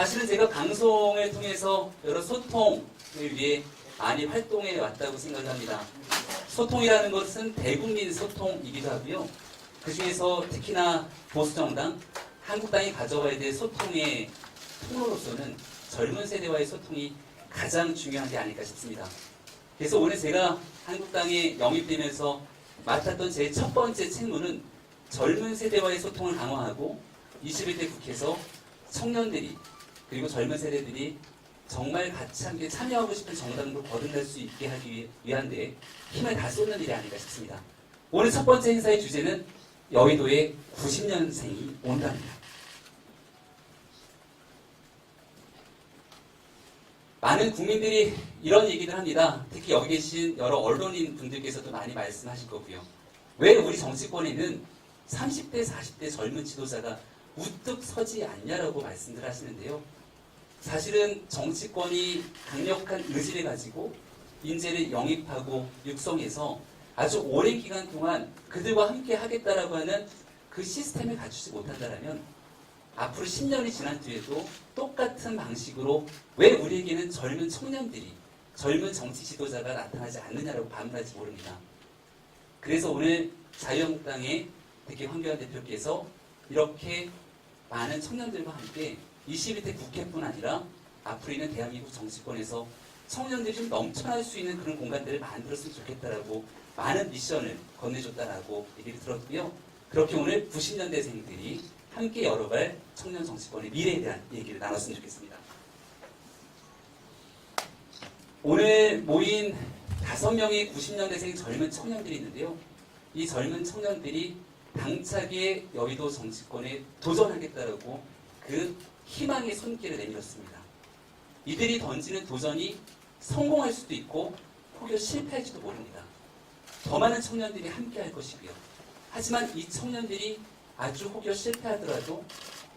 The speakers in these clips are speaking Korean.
사실은 제가 방송을 통해서 여러 소통을 위해 많이 활동해 왔다고 생각합니다. 소통이라는 것은 대국민 소통이기도 하고요. 그 중에서 특히나 보수정당, 한국당이 가져와야 될 소통의 통로로서는 젊은 세대와의 소통이 가장 중요한 게 아닐까 싶습니다. 그래서 오늘 제가 한국당에 영입되면서 맡았던 제 첫 번째 책무는 젊은 세대와의 소통을 강화하고 21대 국회에서 청년들이 그리고 젊은 세대들이 정말 같이 함께 참여하고 싶은 정당으로 거듭날 수 있게 하기 위한 데 힘을 다 쏟는 일이 아닐까 싶습니다. 오늘 첫 번째 행사의 주제는 여의도에 90년생이 온답니다. 많은 국민들이 이런 얘기를 합니다. 특히 여기 계신 여러 언론인 분들께서도 많이 말씀하실 거고요. 왜 우리 정치권에는 30대, 40대 젊은 지도자가 우뚝 서지 않냐라고 말씀들 하시는데요. 사실은 정치권이 강력한 의지를 가지고 인재를 영입하고 육성해서 아주 오랜 기간 동안 그들과 함께 하겠다라고 하는 그 시스템을 갖추지 못한다면 앞으로 10년이 지난 뒤에도 똑같은 방식으로 왜 우리에게는 젊은 청년들이, 젊은 정치 지도자가 나타나지 않느냐라고 반문할지 모릅니다. 그래서 오늘 자유한국당의 특히 황교안 대표께서 이렇게 많은 청년들과 함께 21대 국회뿐 아니라 앞으로 있는 대한민국 정치권에서 청년들이 좀 넘쳐날 수 있는 그런 공간들을 만들었으면 좋겠다라고 많은 미션을 건네줬다라고 얘기를 들었고요. 그렇게 오늘 90년대생들이 함께 열어갈 청년 정치권의 미래에 대한 얘기를 나눴으면 좋겠습니다. 오늘 모인 5명의 90년대생 젊은 청년들이 있는데요. 이 젊은 청년들이 당차게 여의도 정치권에 도전하겠다라고 그 희망의 손길을 내밀었습니다. 이들이 던지는 도전이 성공할 수도 있고 혹여 실패할지도 모릅니다. 더 많은 청년들이 함께 할 것이고요. 하지만 이 청년들이 아주 혹여 실패하더라도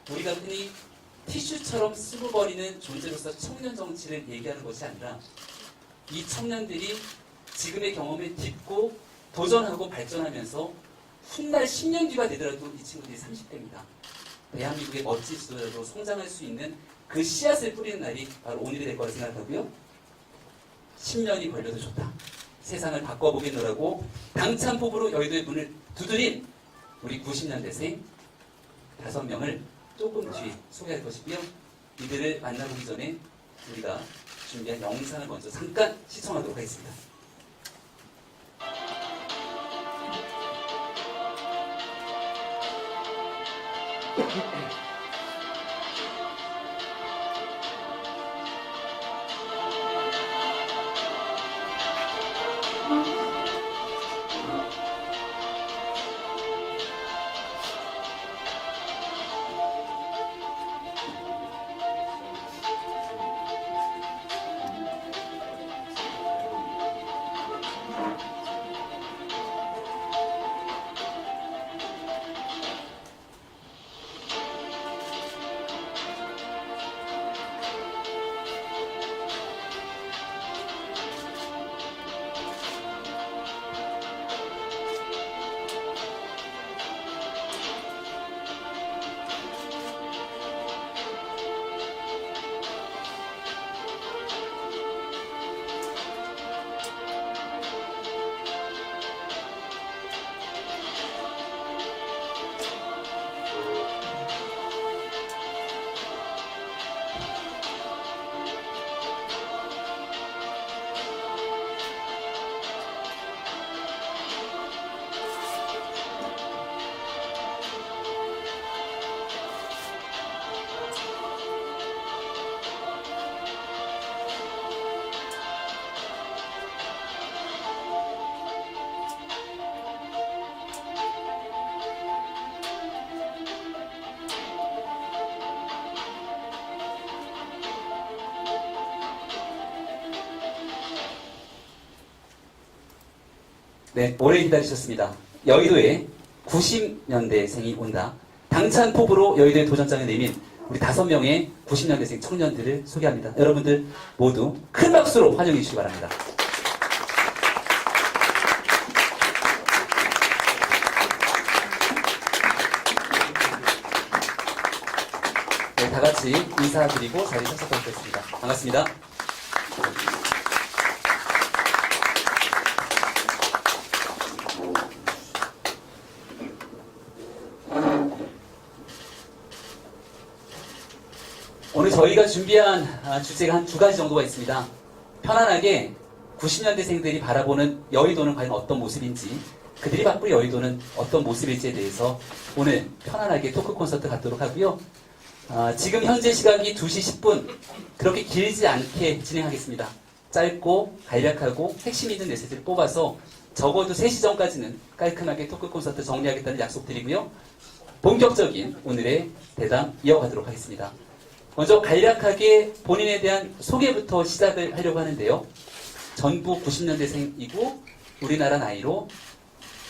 우리가 흔히 티슈처럼 쓰고 버리는 존재로서 청년 정치를 얘기하는 것이 아니라 이 청년들이 지금의 경험을 딛고 도전하고 발전하면서 훗날 10년 뒤가 되더라도 이 친구들이 30대입니다. 대한민국의 멋진 지도자로 성장할 수 있는 그 씨앗을 뿌리는 날이 바로 오늘이 될 거라 생각하고요. 10년이 걸려도 좋다. 세상을 바꿔보겠노라고 당찬 포부로 여의도의 문을 두드린 우리 90년대생 5명을 조금 뒤에 소개할 것이고요. 이들을 만나보기 전에 우리가 준비한 영상을 먼저 잠깐 시청하도록 하겠습니다. 네, 오래 기다리셨습니다. 여의도에 90년대생이 온다. 당찬 포부로 여의도에 도전장을 내민 우리 5명의 90년대생 청년들을 소개합니다. 여러분들 모두 큰 박수로 환영해 주시기 바랍니다. 다 같이 인사드리고 자리에 참석하도록 하겠습니다. 반갑습니다. 오늘 저희가 준비한 주제가 한 두 가지 정도가 있습니다. 편안하게 90년대생들이 바라보는 여의도는 과연 어떤 모습인지, 그들이 바꿀 여의도는 어떤 모습일지에 대해서 오늘 편안하게 토크 콘서트 갖도록 하고요. 지금 현재 시각이 2시 10분, 그렇게 길지 않게 진행하겠습니다. 짧고 간략하고 핵심 있는 메시지를 뽑아서 적어도 3시 전까지는 깔끔하게 토크 콘서트 정리하겠다는 약속드리고요. 본격적인 오늘의 대담 이어가도록 하겠습니다. 먼저 간략하게 본인에 대한 소개부터 시작을 하려고 하는데요. 전부 90년대생이고 우리나라 나이로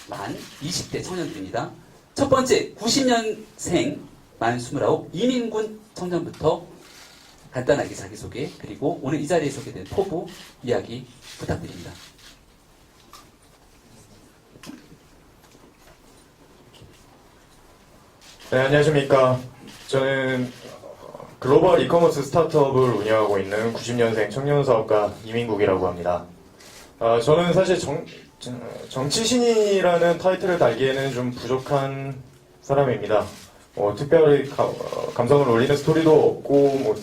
만 20대 청년들입니다. 첫 번째 90년생 만 29 이민군 청년부터 간단하게 자기소개, 그리고 오늘 이 자리에 소개된 포부 이야기 부탁드립니다. 네, 안녕하십니까. 저는 글로벌 이커머스 스타트업을 운영하고 있는 90년생 청년사업가 이민국이라고 합니다. 저는 사실 정치신이라는 타이틀을 달기에는 좀 부족한 사람입니다. 특별히 감성을 울리는 스토리도 없고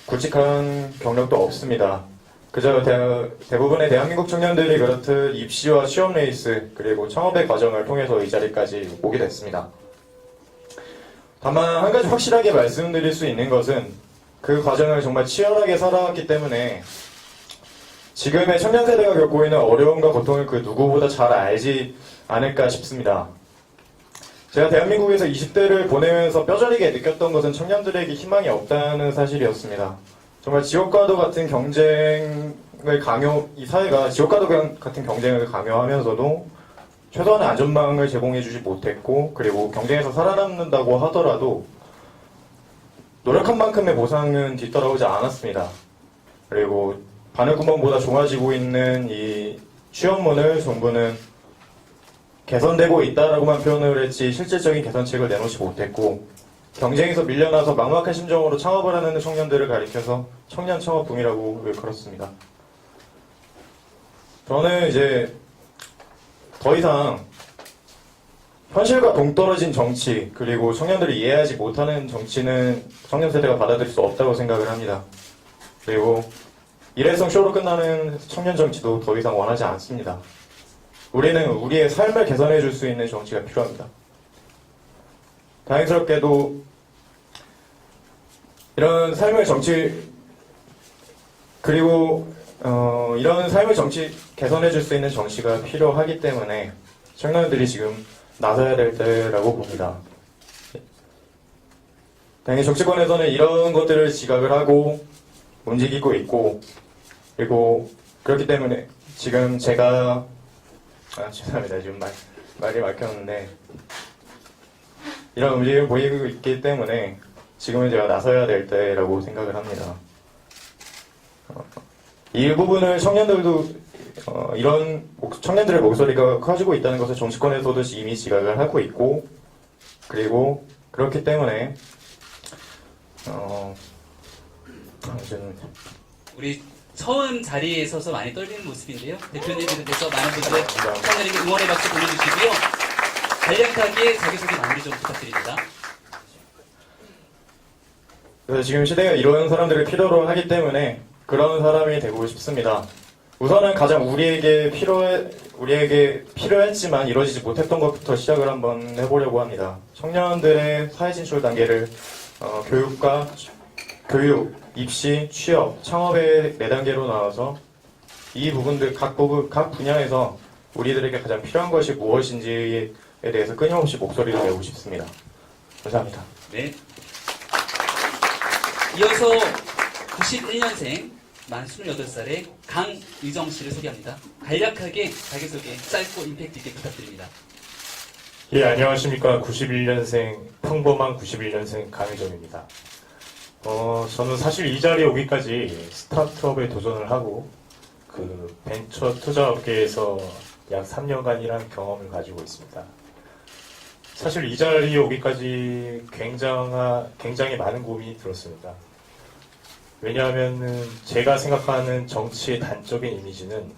굵직한 경력도 없습니다. 그저 대부분의 대한민국 청년들이 그렇듯 입시와 취업 레이스 그리고 창업의 과정을 통해서 이 자리까지 오게 됐습니다. 다만 한 가지 확실하게 말씀드릴 수 있는 것은 그 과정을 정말 치열하게 살아왔기 때문에 지금의 청년 세대가 겪고 있는 어려움과 고통을 그 누구보다 잘 알지 않을까 싶습니다. 제가 대한민국에서 20대를 보내면서 뼈저리게 느꼈던 것은 청년들에게 희망이 없다는 사실이었습니다. 정말 지옥과도 같은 이 사회가 지옥과도 같은 경쟁을 강요하면서도 최소한의 안전망을 제공해주지 못했고, 그리고 경쟁에서 살아남는다고 하더라도 노력한 만큼의 보상은 뒤따라오지 않았습니다. 그리고 바늘구멍보다 좁아지고 있는 이 취업문을 정부는 개선되고 있다라고만 표현을 했지 실질적인 개선책을 내놓지 못했고, 경쟁에서 밀려나서 막막한 심정으로 창업을 하는 청년들을 가리켜서 청년 창업붐이라고 일컬었습니다. 저는 이제 더 이상 현실과 동떨어진 정치, 그리고 청년들이 이해하지 못하는 정치는 청년 세대가 받아들일 수 없다고 생각을 합니다. 그리고 일회성 쇼로 끝나는 청년 정치도 더 이상 원하지 않습니다. 우리는 우리의 삶을 개선해 줄 수 있는 정치가 필요합니다. 다행스럽게도 이런 삶의 정치, 그리고 이런 삶의 정치 개선해 줄 수 있는 정치가 필요하기 때문에 청년들이 지금 나서야 될 때라고 봅니다. 당연히 정치권에서는 이런 것들을 지각을 하고 움직이고 있고, 그리고 그렇기 때문에 지금 제가 죄송합니다. 지금 말이 막혔는데 이런 움직임을 보이고 있기 때문에 지금은 제가 나서야 될 때라고 생각을 합니다. 이 부분을 청년들도 이런 청년들의 목소리가 커지고 있다는 것을 정치권에서도 이미 지각을 하고 있고, 그리고 그렇기 때문에 우리 처음 자리에 서서 많이 떨리는 모습인데요. 대표님 비롯해서 많은 분들 청년에게 응원의 박수 보내주시고요. 간략하게 자기소개 마무리 좀 부탁드립니다. 그래서 지금 시대가 이런 사람들을 필요로 하기 때문에 그런 사람이 되고 싶습니다. 우선은 가장 우리에게 필요했지만 이루어지지 못했던 것부터 시작을 한번 해보려고 합니다. 청년들의 사회 진출 단계를 교육, 입시, 취업, 창업의 4단계로 나눠서 이 부분들 각 분야에서 우리들에게 가장 필요한 것이 무엇인지에 대해서 끊임없이 목소리를 내고 싶습니다. 감사합니다. 네. 이어서 91년생 만 28살의 강의정 씨를 소개합니다. 간략하게 자기소개 짧고 임팩트 있게 부탁드립니다. 예, 안녕하십니까. 91년생, 평범한 91년생 강의정입니다. 저는 사실 이 자리에 오기까지 스타트업에 도전을 하고 그 벤처 투자업계에서 약 3년간이란 경험을 가지고 있습니다. 사실 이 자리에 오기까지 굉장히 많은 고민이 들었습니다. 왜냐하면 제가 생각하는 정치의 단적인 이미지는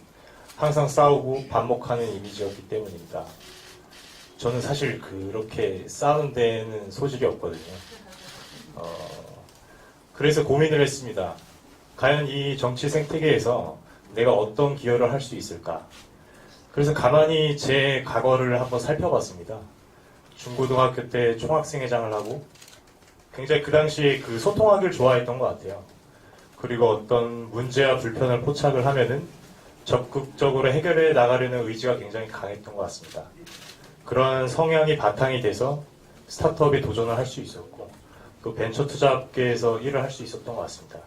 항상 싸우고 반목하는 이미지였기 때문입니다. 저는 사실 그렇게 싸우는 데는 소질이 없거든요. 그래서 고민을 했습니다. 과연 이 정치 생태계에서 내가 어떤 기여를 할 수 있을까? 그래서 가만히 제 과거를 한번 살펴봤습니다. 중고등학교 때 총학생회장을 하고 굉장히 그 당시에 그 소통하기를 좋아했던 것 같아요. 그리고 어떤 문제와 불편을 포착을 하면은 적극적으로 해결해 나가려는 의지가 굉장히 강했던 것 같습니다. 그런 성향이 바탕이 돼서 스타트업에 도전을 할 수 있었고 또 벤처 투자업계에서 일을 할 수 있었던 것 같습니다.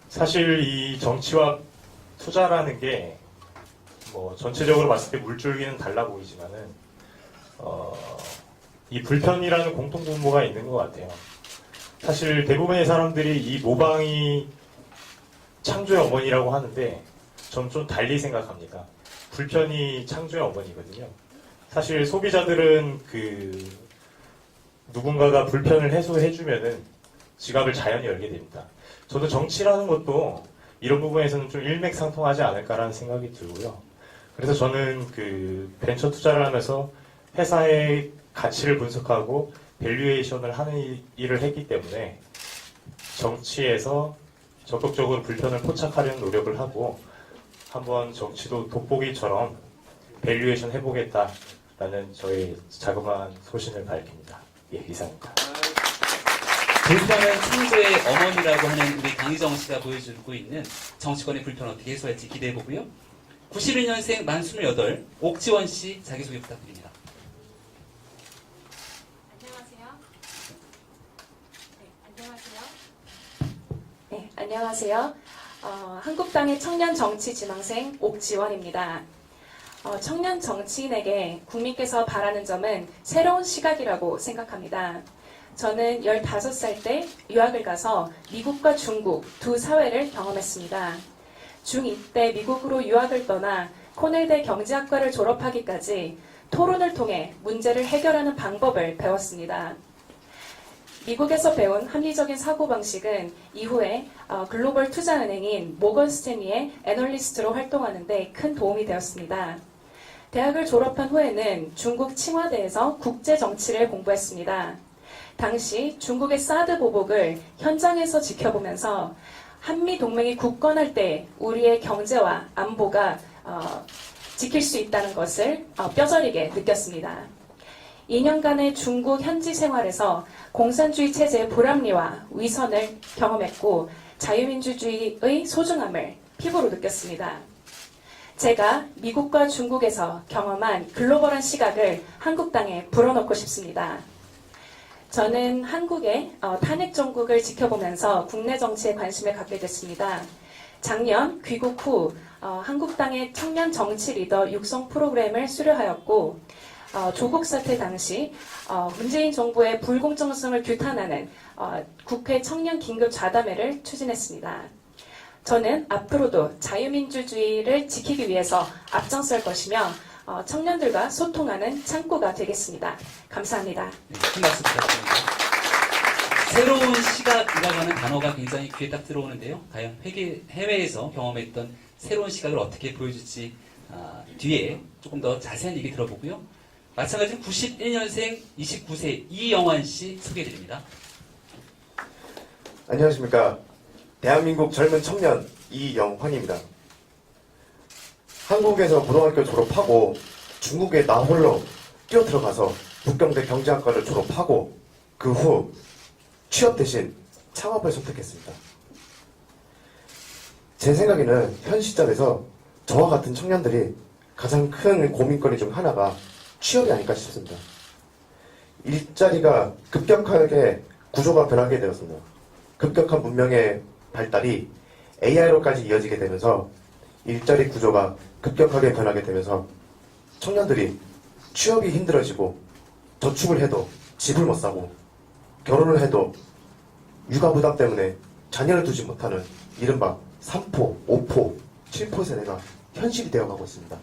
사실 이 정치와 투자라는 게 뭐 전체적으로 봤을 때 물줄기는 달라 보이지만은 이 불편이라는 공통분모가 있는 것 같아요. 사실 대부분의 사람들이 이 모방이 창조의 어머니라고 하는데 저는 좀 달리 생각합니다. 불편이 창조의 어머니거든요. 사실 소비자들은 누군가가 불편을 해소해주면은 지갑을 자연히 열게 됩니다. 저도 정치라는 것도 이런 부분에서는 좀 일맥상통하지 않을까라는 생각이 들고요. 그래서 저는 벤처 투자를 하면서 회사의 가치를 분석하고 밸류에이션을 하는 일을 했기 때문에 정치에서 적극적으로 불편을 포착하려는 노력을 하고 한번 정치도 돋보기처럼 밸류에이션 해보겠다라는 저의 자그마한 소신을 밝힙니다. 예, 이상입니다. 불편은 창조의 어머니라고 하는 우리 강희정 씨가 보여주고 있는 정치권의 불편 어떻게 해소할지 기대해보고요. 91년생 만 28, 옥지원 씨 자기소개 부탁드립니다. 네, 안녕하세요. 한국당의 청년 정치 지망생 옥지원입니다. 청년 정치인에게 국민께서 바라는 점은 새로운 시각이라고 생각합니다. 저는 15살 때 유학을 가서 미국과 중국 두 사회를 경험했습니다. 중2 때 미국으로 유학을 떠나 코넬대 경제학과를 졸업하기까지 토론을 통해 문제를 해결하는 방법을 배웠습니다. 미국에서 배운 합리적인 사고방식은 이후에 글로벌 투자은행인 모건 스탠리의 애널리스트로 활동하는 데 큰 도움이 되었습니다. 대학을 졸업한 후에는 중국 칭화대에서 국제정치를 공부했습니다. 당시 중국의 사드 보복을 현장에서 지켜보면서 한미동맹이 굳건할 때 우리의 경제와 안보가 지킬 수 있다는 것을 뼈저리게 느꼈습니다. 2년간의 중국 현지 생활에서 공산주의 체제의 불합리와 위선을 경험했고 자유민주주의의 소중함을 피부로 느꼈습니다. 제가 미국과 중국에서 경험한 글로벌한 시각을 한국당에 불어넣고 싶습니다. 저는 한국의 탄핵 정국을 지켜보면서 국내 정치에 관심을 갖게 됐습니다. 작년 귀국 후 한국당의 청년 정치 리더 육성 프로그램을 수료하였고 조국 사태 당시 문재인 정부의 불공정성을 규탄하는 국회 청년 긴급 좌담회를 추진했습니다. 저는 앞으로도 자유민주주의를 지키기 위해서 앞장설 것이며 청년들과 소통하는 창구가 되겠습니다. 감사합니다. 네, 큰 박수 부탁드립니다. 새로운 시각이라고 하는 단어가 굉장히 귀에 딱 들어오는데요. 과연 해외에서 경험했던 새로운 시각을 어떻게 보여줄지 뒤에 조금 더 자세한 얘기 들어보고요. 마찬가지로 91년생 29세 이영환 씨 소개해드립니다. 안녕하십니까. 대한민국 젊은 청년 이영환입니다. 한국에서 고등학교 졸업하고 중국에 나 홀로 뛰어들어가서 북경대 경제학과를 졸업하고 그 후 취업 대신 창업을 선택했습니다. 제 생각에는 현 시점에서 저와 같은 청년들이 가장 큰 고민거리 중 하나가 취업이 아닐까 싶습니다. 일자리가 급격하게 구조가 변하게 되었습니다. 급격한 문명의 발달이 AI로까지 이어지게 되면서 일자리 구조가 급격하게 변하게 되면서 청년들이 취업이 힘들어지고 저축을 해도 집을 못 사고 결혼을 해도 육아 부담 때문에 자녀를 두지 못하는 이른바 3포, 5포, 7포 세대가 현실이 되어가고 있습니다.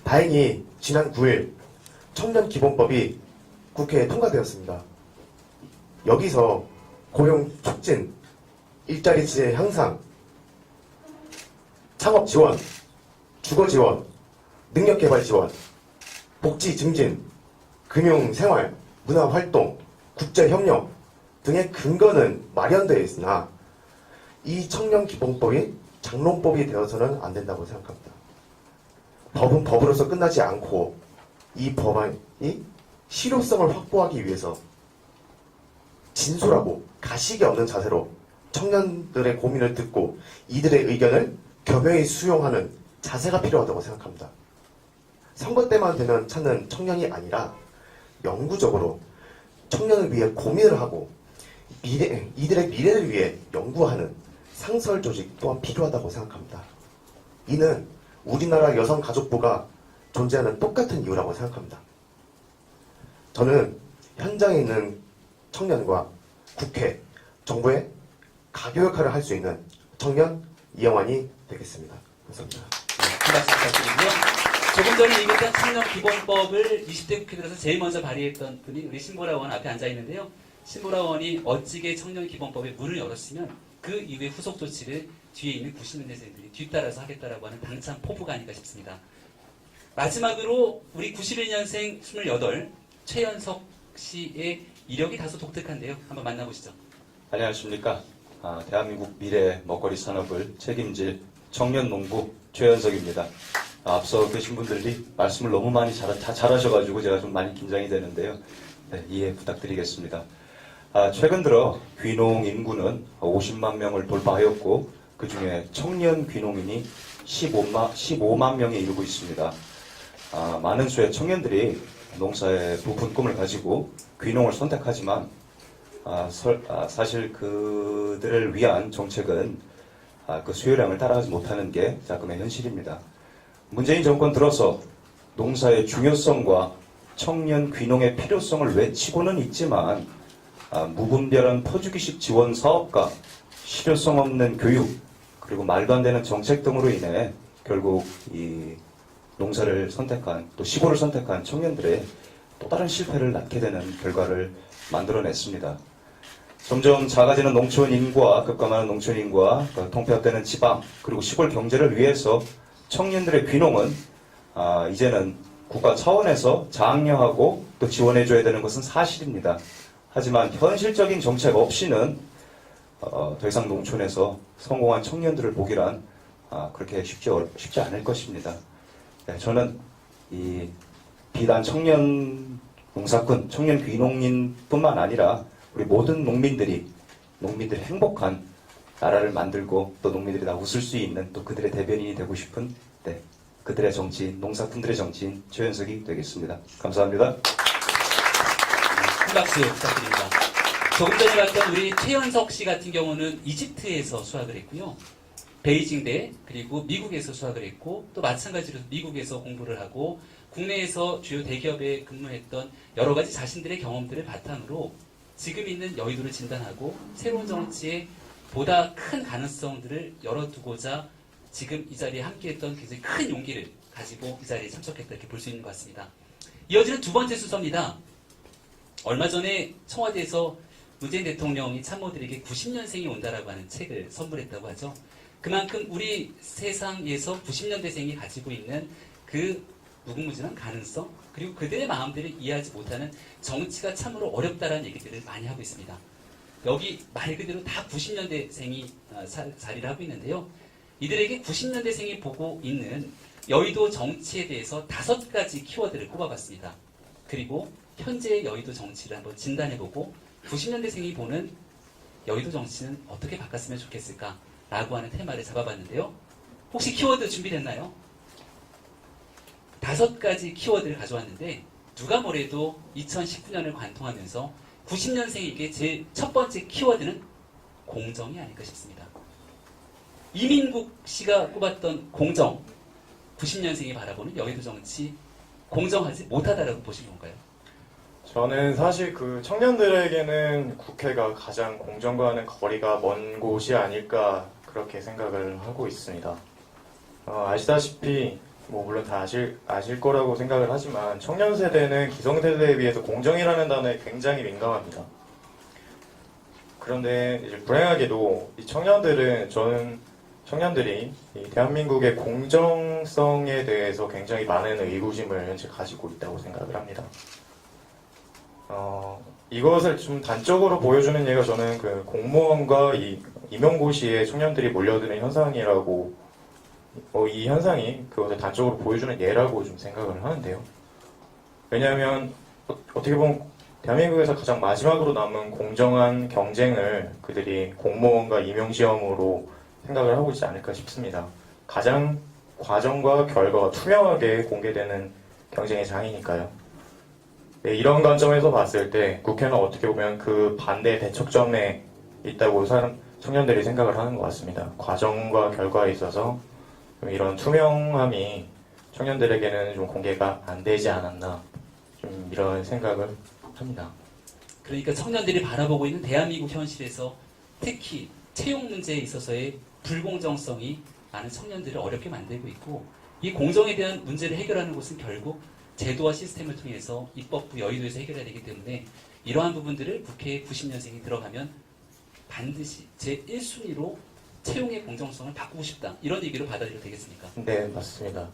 다행히 지난 9일 청년기본법이 국회에 통과되었습니다. 여기서 고용 촉진, 일자리 지혜 향상, 창업 지원, 주거 지원, 능력 개발 지원, 복지 증진, 금융 생활, 문화 활동, 국제 협력 등의 근거는 마련되어 있으나 이 청년기본법이 장롱법이 되어서는 안 된다고 생각합니다. 법은 법으로서 끝나지 않고 이 법안이 실효성을 확보하기 위해서 진솔하고 가식이 없는 자세로 청년들의 고민을 듣고 이들의 의견을 겸허히 수용하는 자세가 필요하다고 생각합니다. 선거 때만 되면 찾는 청년이 아니라 영구적으로 청년을 위해 고민을 하고 이들의 미래를 위해 연구하는 상설 조직 또한 필요하다고 생각합니다. 이는 우리나라 여성가족부가 존재하는 똑같은 이유라고 생각합니다. 저는 현장에 있는 청년과 국회, 정부의 가교 역할을 할 수 있는 청년 이영환이 되겠습니다. 감사합니다. 큰 박수 부탁드리고요. 조금 전에 얘기했던 청년기본법을 20대 국회 들어서 제일 먼저 발의했던 분이 우리 신보라 의원 앞에 앉아 있는데요. 신보라 의원이 어찌게 청년기본법에 문을 열었으면 그 이후에 후속 조치를 뒤에 있는 90년대생들이 뒤따라서 하겠다라고 하는 당찬 포부가 아닌가 싶습니다. 마지막으로 우리 91년생 28 최연석 씨의 이력이 다소 독특한데요. 한번 만나보시죠. 안녕하십니까. 대한민국 미래 먹거리 산업을 책임질 청년 농부 최연석입니다. 앞서 계신 분들이 말씀을 너무 많이 잘하셔가지고 제가 좀 많이 긴장이 되는데요. 네, 이해 부탁드리겠습니다. 최근 들어 귀농 인구는 50만 명을 돌파하였고 그 중에 청년 귀농인이 15만 명에 이르고 있습니다. 많은 수의 청년들이 농사의 부푼 꿈을 가지고 귀농을 선택하지만 사실 그들을 위한 정책은 그 수요량을 따라가지 못하는 게 자금의 현실입니다. 문재인 정권 들어서 농사의 중요성과 청년 귀농의 필요성을 외치고는 있지만 무분별한 퍼주기식 지원 사업과 실효성 없는 교육 그리고 말도 안 되는 정책 등으로 인해 결국 이 농사를 선택한 또 시골을 선택한 청년들의 또 다른 실패를 낳게 되는 결과를 만들어냈습니다. 점점 작아지는 농촌 인구와 급감하는 농촌 인구와 통폐합되는 지방 그리고 시골 경제를 위해서 청년들의 귀농은 이제는 국가 차원에서 장려하고 또 지원해줘야 되는 것은 사실입니다. 하지만 현실적인 정책 없이는 더 이상 농촌에서 성공한 청년들을 보기란 그렇게 쉽지 않을 것입니다. 네, 저는 이 비단 청년 농사꾼, 청년 귀농인뿐만 아니라 우리 모든 농민들이 행복한 나라를 만들고 또 농민들이 다 웃을 수 있는 또 그들의 대변인이 되고 싶은 그들의 정치인, 농사꾼들의 정치인 최연석이 되겠습니다. 감사합니다. 큰 박수 부탁드립니다. 조금 전에 봤던 우리 최연석 씨 같은 경우는 이집트에서 수학을 했고요. 베이징대 그리고 미국에서 수학을 했고 또 마찬가지로 미국에서 공부를 하고 국내에서 주요 대기업에 근무했던 여러 가지 자신들의 경험들을 바탕으로 지금 있는 여의도를 진단하고 새로운 정치에 보다 큰 가능성들을 열어두고자 지금 이 자리에 함께했던 굉장히 큰 용기를 가지고 이 자리에 참석했다 이렇게 볼 수 있는 것 같습니다. 이어지는 두 번째 순서입니다. 얼마 전에 청와대에서 문재인 대통령이 참모들에게 90년생이 온다라고 하는 책을 선물했다고 하죠. 그만큼 우리 세상에서 90년대생이 가지고 있는 그 무궁무진한 가능성 그리고 그들의 마음들을 이해하지 못하는 정치가 참으로 어렵다라는 얘기들을 많이 하고 있습니다. 여기 말 그대로 다 90년대생이 자리를 하고 있는데요. 이들에게 90년대생이 보고 있는 여의도 정치에 대해서 5가지 키워드를 꼽아봤습니다. 그리고 현재의 여의도 정치를 한번 진단해보고 90년대생이 보는 여의도 정치는 어떻게 바꿨으면 좋겠을까 라고 하는 테마를 잡아봤는데요. 혹시 키워드 준비됐나요? 5가지 키워드를 가져왔는데 누가 뭐래도 2019년을 관통하면서 90년생에게 제일 첫 번째 키워드는 공정이 아닐까 싶습니다. 이민국 씨가 꼽았던 공정, 90년생이 바라보는 여의도 정치 공정하지 못하다라고 보신 건가요? 저는 사실 그 청년들에게는 국회가 가장 공정과는 거리가 먼 곳이 아닐까 그렇게 생각을 하고 있습니다. 아시다시피 뭐 물론 다 아실 거라고 생각을 하지만 청년 세대는 기성 세대에 비해서 공정이라는 단어에 굉장히 민감합니다. 그런데 이제 불행하게도 이 청년들이 이 대한민국의 공정성에 대해서 굉장히 많은 의구심을 현재 가지고 있다고 생각을 합니다. 이것을 좀 단적으로 보여주는 예가 저는 그 공무원과 이 임용고시에 청년들이 몰려드는 현상이라고 이 현상이 그것을 단적으로 보여주는 예라고 좀 생각을 하는데요. 왜냐하면 어떻게 보면 대한민국에서 가장 마지막으로 남은 공정한 경쟁을 그들이 공무원과 임용시험으로 생각을 하고 있지 않을까 싶습니다. 가장 과정과 결과가 투명하게 공개되는 경쟁의 장이니까요. 네, 이런 관점에서 봤을 때 국회는 어떻게 보면 그 반대 대척점에 있다고 청년들이 생각을 하는 것 같습니다. 과정과 결과에 있어서 좀 이런 투명함이 청년들에게는 좀 공개가 안 되지 않았나 좀 이런 생각을 합니다. 그러니까 청년들이 바라보고 있는 대한민국 현실에서 특히 채용 문제에 있어서의 불공정성이 많은 청년들을 어렵게 만들고 있고, 이 공정에 대한 문제를 해결하는 것은 결국 제도와 시스템을 통해서 입법부 여의도에서 해결해야 되기 때문에 이러한 부분들을 국회에 90년생이 들어가면 반드시 제1순위로 채용의 공정성을 바꾸고 싶다, 이런 얘기로 받아들여도 되겠습니까? 네, 맞습니다.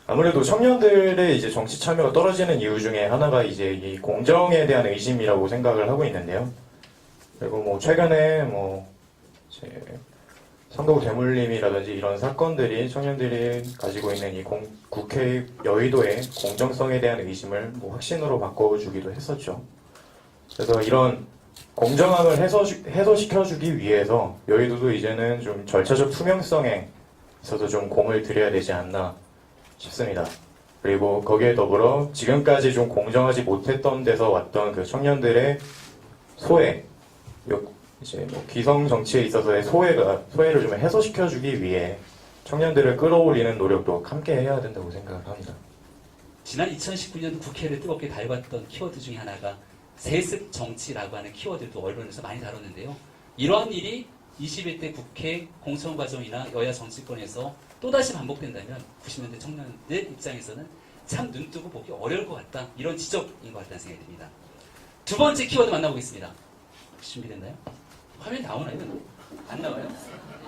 아무래도 청년들의 이제 정치 참여가 떨어지는 이유 중에 하나가 이제 이 공정에 대한 의심이라고 생각을 하고 있는데요. 그리고 뭐 최근에 뭐 이제 선거구 대물림이라든지 이런 사건들이 청년들이 가지고 있는 이 국회 여의도의 공정성에 대한 의심을 뭐 확신으로 바꿔주기도 했었죠. 그래서 이런 공정함을 해소시켜주기 위해서 여의도도 이제는 좀 절차적 투명성에 있어서 좀 공을 들여야 되지 않나 싶습니다. 그리고 거기에 더불어 지금까지 좀 공정하지 못했던 데서 왔던 그 청년들의 소외, 이제 뭐 기성 정치에 있어서의 소외를 좀 해소시켜주기 위해 청년들을 끌어올리는 노력도 함께 해야 된다고 생각을 합니다. 지난 2019년 국회를 뜨겁게 달궜던 키워드 중에 하나가 세습 정치라고 하는 키워드도 언론에서 많이 다뤘는데요. 이러한 일이 21대 국회 공천 과정이나 여야 정치권에서 또다시 반복된다면 90년대 청년들 입장에서는 참 눈뜨고 보기 어려울 것 같다, 이런 지적인 것 같다는 생각이 듭니다. 두 번째 키워드 만나보겠습니다. 혹시 준비됐나요? 화면 나오나요? 안 나와요?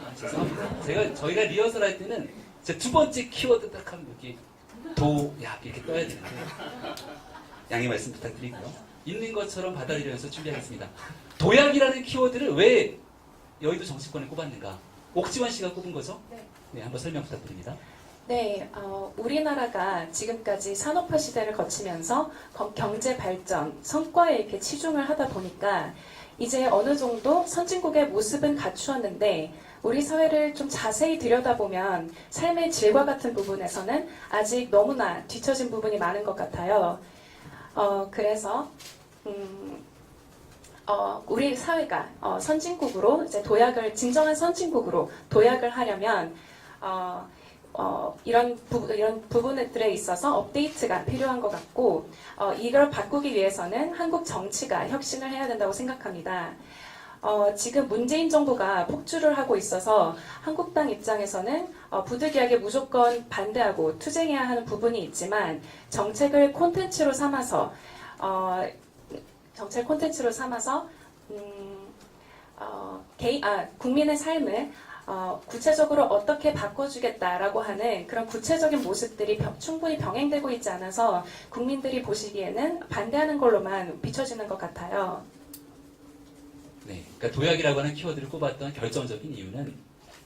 아, 죄송합니다. 저희가 리허설 할 때는 두 번째 키워드 딱 하면 여기 도약 이렇게 떠야 되는데 양해 말씀 부탁드리고요. 있는 것처럼 받아들이면서 준비하겠습니다. 도약이라는 키워드를 왜 여의도 정치권에 꼽았는가? 옥지원 씨가 꼽은 거죠? 네, 한번 설명 부탁드립니다. 네, 우리나라가 지금까지 산업화 시대를 거치면서 경제 발전, 성과에 이렇게 치중을 하다 보니까 이제 어느 정도 선진국의 모습은 갖추었는데 우리 사회를 좀 자세히 들여다보면 삶의 질과 같은 부분에서는 아직 너무나 뒤처진 부분이 많은 것 같아요. 그래서 우리 사회가 선진국으로 이제 진정한 선진국으로 도약을 하려면 이런 부분들에 있어서 업데이트가 필요한 것 같고, 이걸 바꾸기 위해서는 한국 정치가 혁신을 해야 된다고 생각합니다. 지금 문재인 정부가 폭주를 하고 있어서 한국당 입장에서는 부득이하게 무조건 반대하고 투쟁해야 하는 부분이 있지만 정책을 콘텐츠로 삼아서 국민의 삶을 구체적으로 어떻게 바꿔주겠다라고 하는 그런 구체적인 모습들이 충분히 병행되고 있지 않아서 국민들이 보시기에는 반대하는 걸로만 비춰지는 것 같아요. 네, 그러니까 도약이라고 하는 키워드를 꼽았던 결정적인 이유는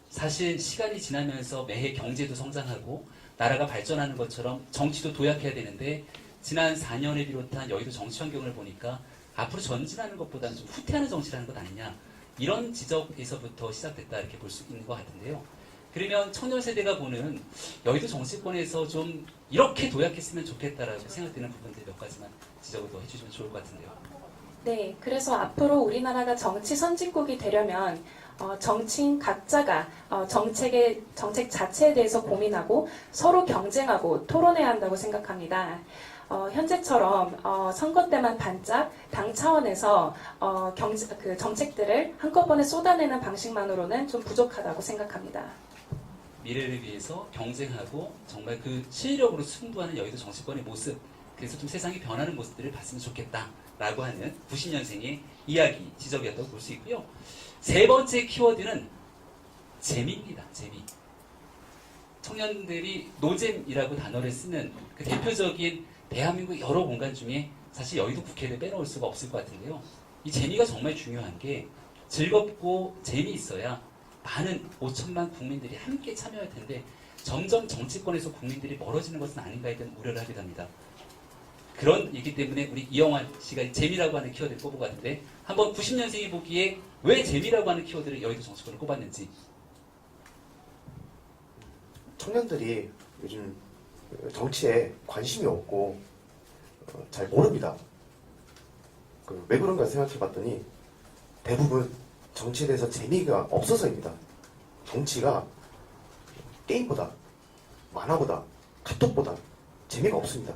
사실 시간이 지나면서 매해 경제도 성장하고 나라가 발전하는 것처럼 정치도 도약해야 되는데 지난 4년을 비롯한 여의도 정치 환경을 보니까 앞으로 전진하는 것보다는 좀 후퇴하는 정치라는 것 아니냐, 이런 지적에서부터 시작됐다, 이렇게 볼 수 있는 것 같은데요. 그러면 청년 세대가 보는 여의도 정치권에서 좀 이렇게 도약했으면 좋겠다라고 생각되는 부분들 몇 가지만 지적을 더 해주시면 좋을 것 같은데요. 네, 그래서 앞으로 우리나라가 정치 선진국이 되려면 정치인 각자가 정책 자체에 대해서 고민하고 서로 경쟁하고 토론해야 한다고 생각합니다. 현재처럼 선거 때만 반짝 당 차원에서 정책들을 한꺼번에 쏟아내는 방식만으로는 좀 부족하다고 생각합니다. 미래를 위해서 경쟁하고 정말 그 실력으로 승부하는 여의도 정치권의 모습, 그래서 좀 세상이 변하는 모습들을 봤으면 좋겠다라고 하는 90년생의 이야기, 지적이었다고 볼 수 있고요. 세 번째 키워드는 재미입니다. 재미. 청년들이 노잼이라고 단어를 쓰는 그 대표적인 대한민국 여러 공간 중에 사실 여의도 국회를 빼놓을 수가 없을 것 같은데요. 이 재미가 정말 중요한 게 즐겁고 재미있어야 많은 5천만 국민들이 함께 참여할 텐데 점점 정치권에서 국민들이 멀어지는 것은 아닌가에 대한 우려를 하게 됩니다. 그런 얘기 때문에 우리 이영환 씨가 재미라고 하는 키워드를 꼽은 것 같은데 한번 90년생이 보기에 왜 재미라고 하는 키워드를 여의도 정치권을 꼽았는지. 청년들이 요즘 정치에 관심이 없고 잘 모릅니다. 왜 그런가 생각해봤더니 대부분 정치에 대해서 재미가 없어서입니다. 정치가 게임보다, 만화보다, 카톡보다 재미가 없습니다.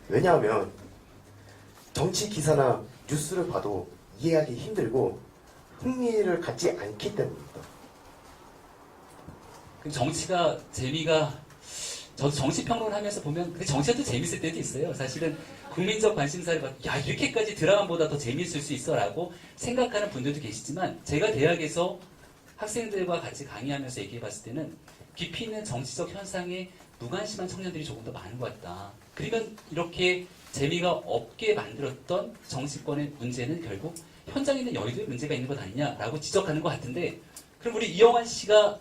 왜냐하면 정치 기사나 뉴스를 봐도 이해하기 힘들고 흥미를 갖지 않기 때문입니다. 정치가 재미가 저도 정치평론을 하면서 보면 근데 정치가 또 재밌을 때도 있어요. 사실은 국민적 관심사를 받 야 이렇게까지 드라마보다 더 재미있을 수 있어 라고 생각하는 분들도 계시지만 제가 대학에서 학생들과 같이 강의하면서 얘기해봤을 때는 깊이 있는 정치적 현상에 무관심한 청년들이 조금 더 많은 것 같다. 그러면 이렇게 재미가 없게 만들었던 정치권의 문제는 결국 현장에 있는 여의도에 문제가 있는 것 아니냐라고 지적하는 것 같은데 그럼 우리 이영환 씨가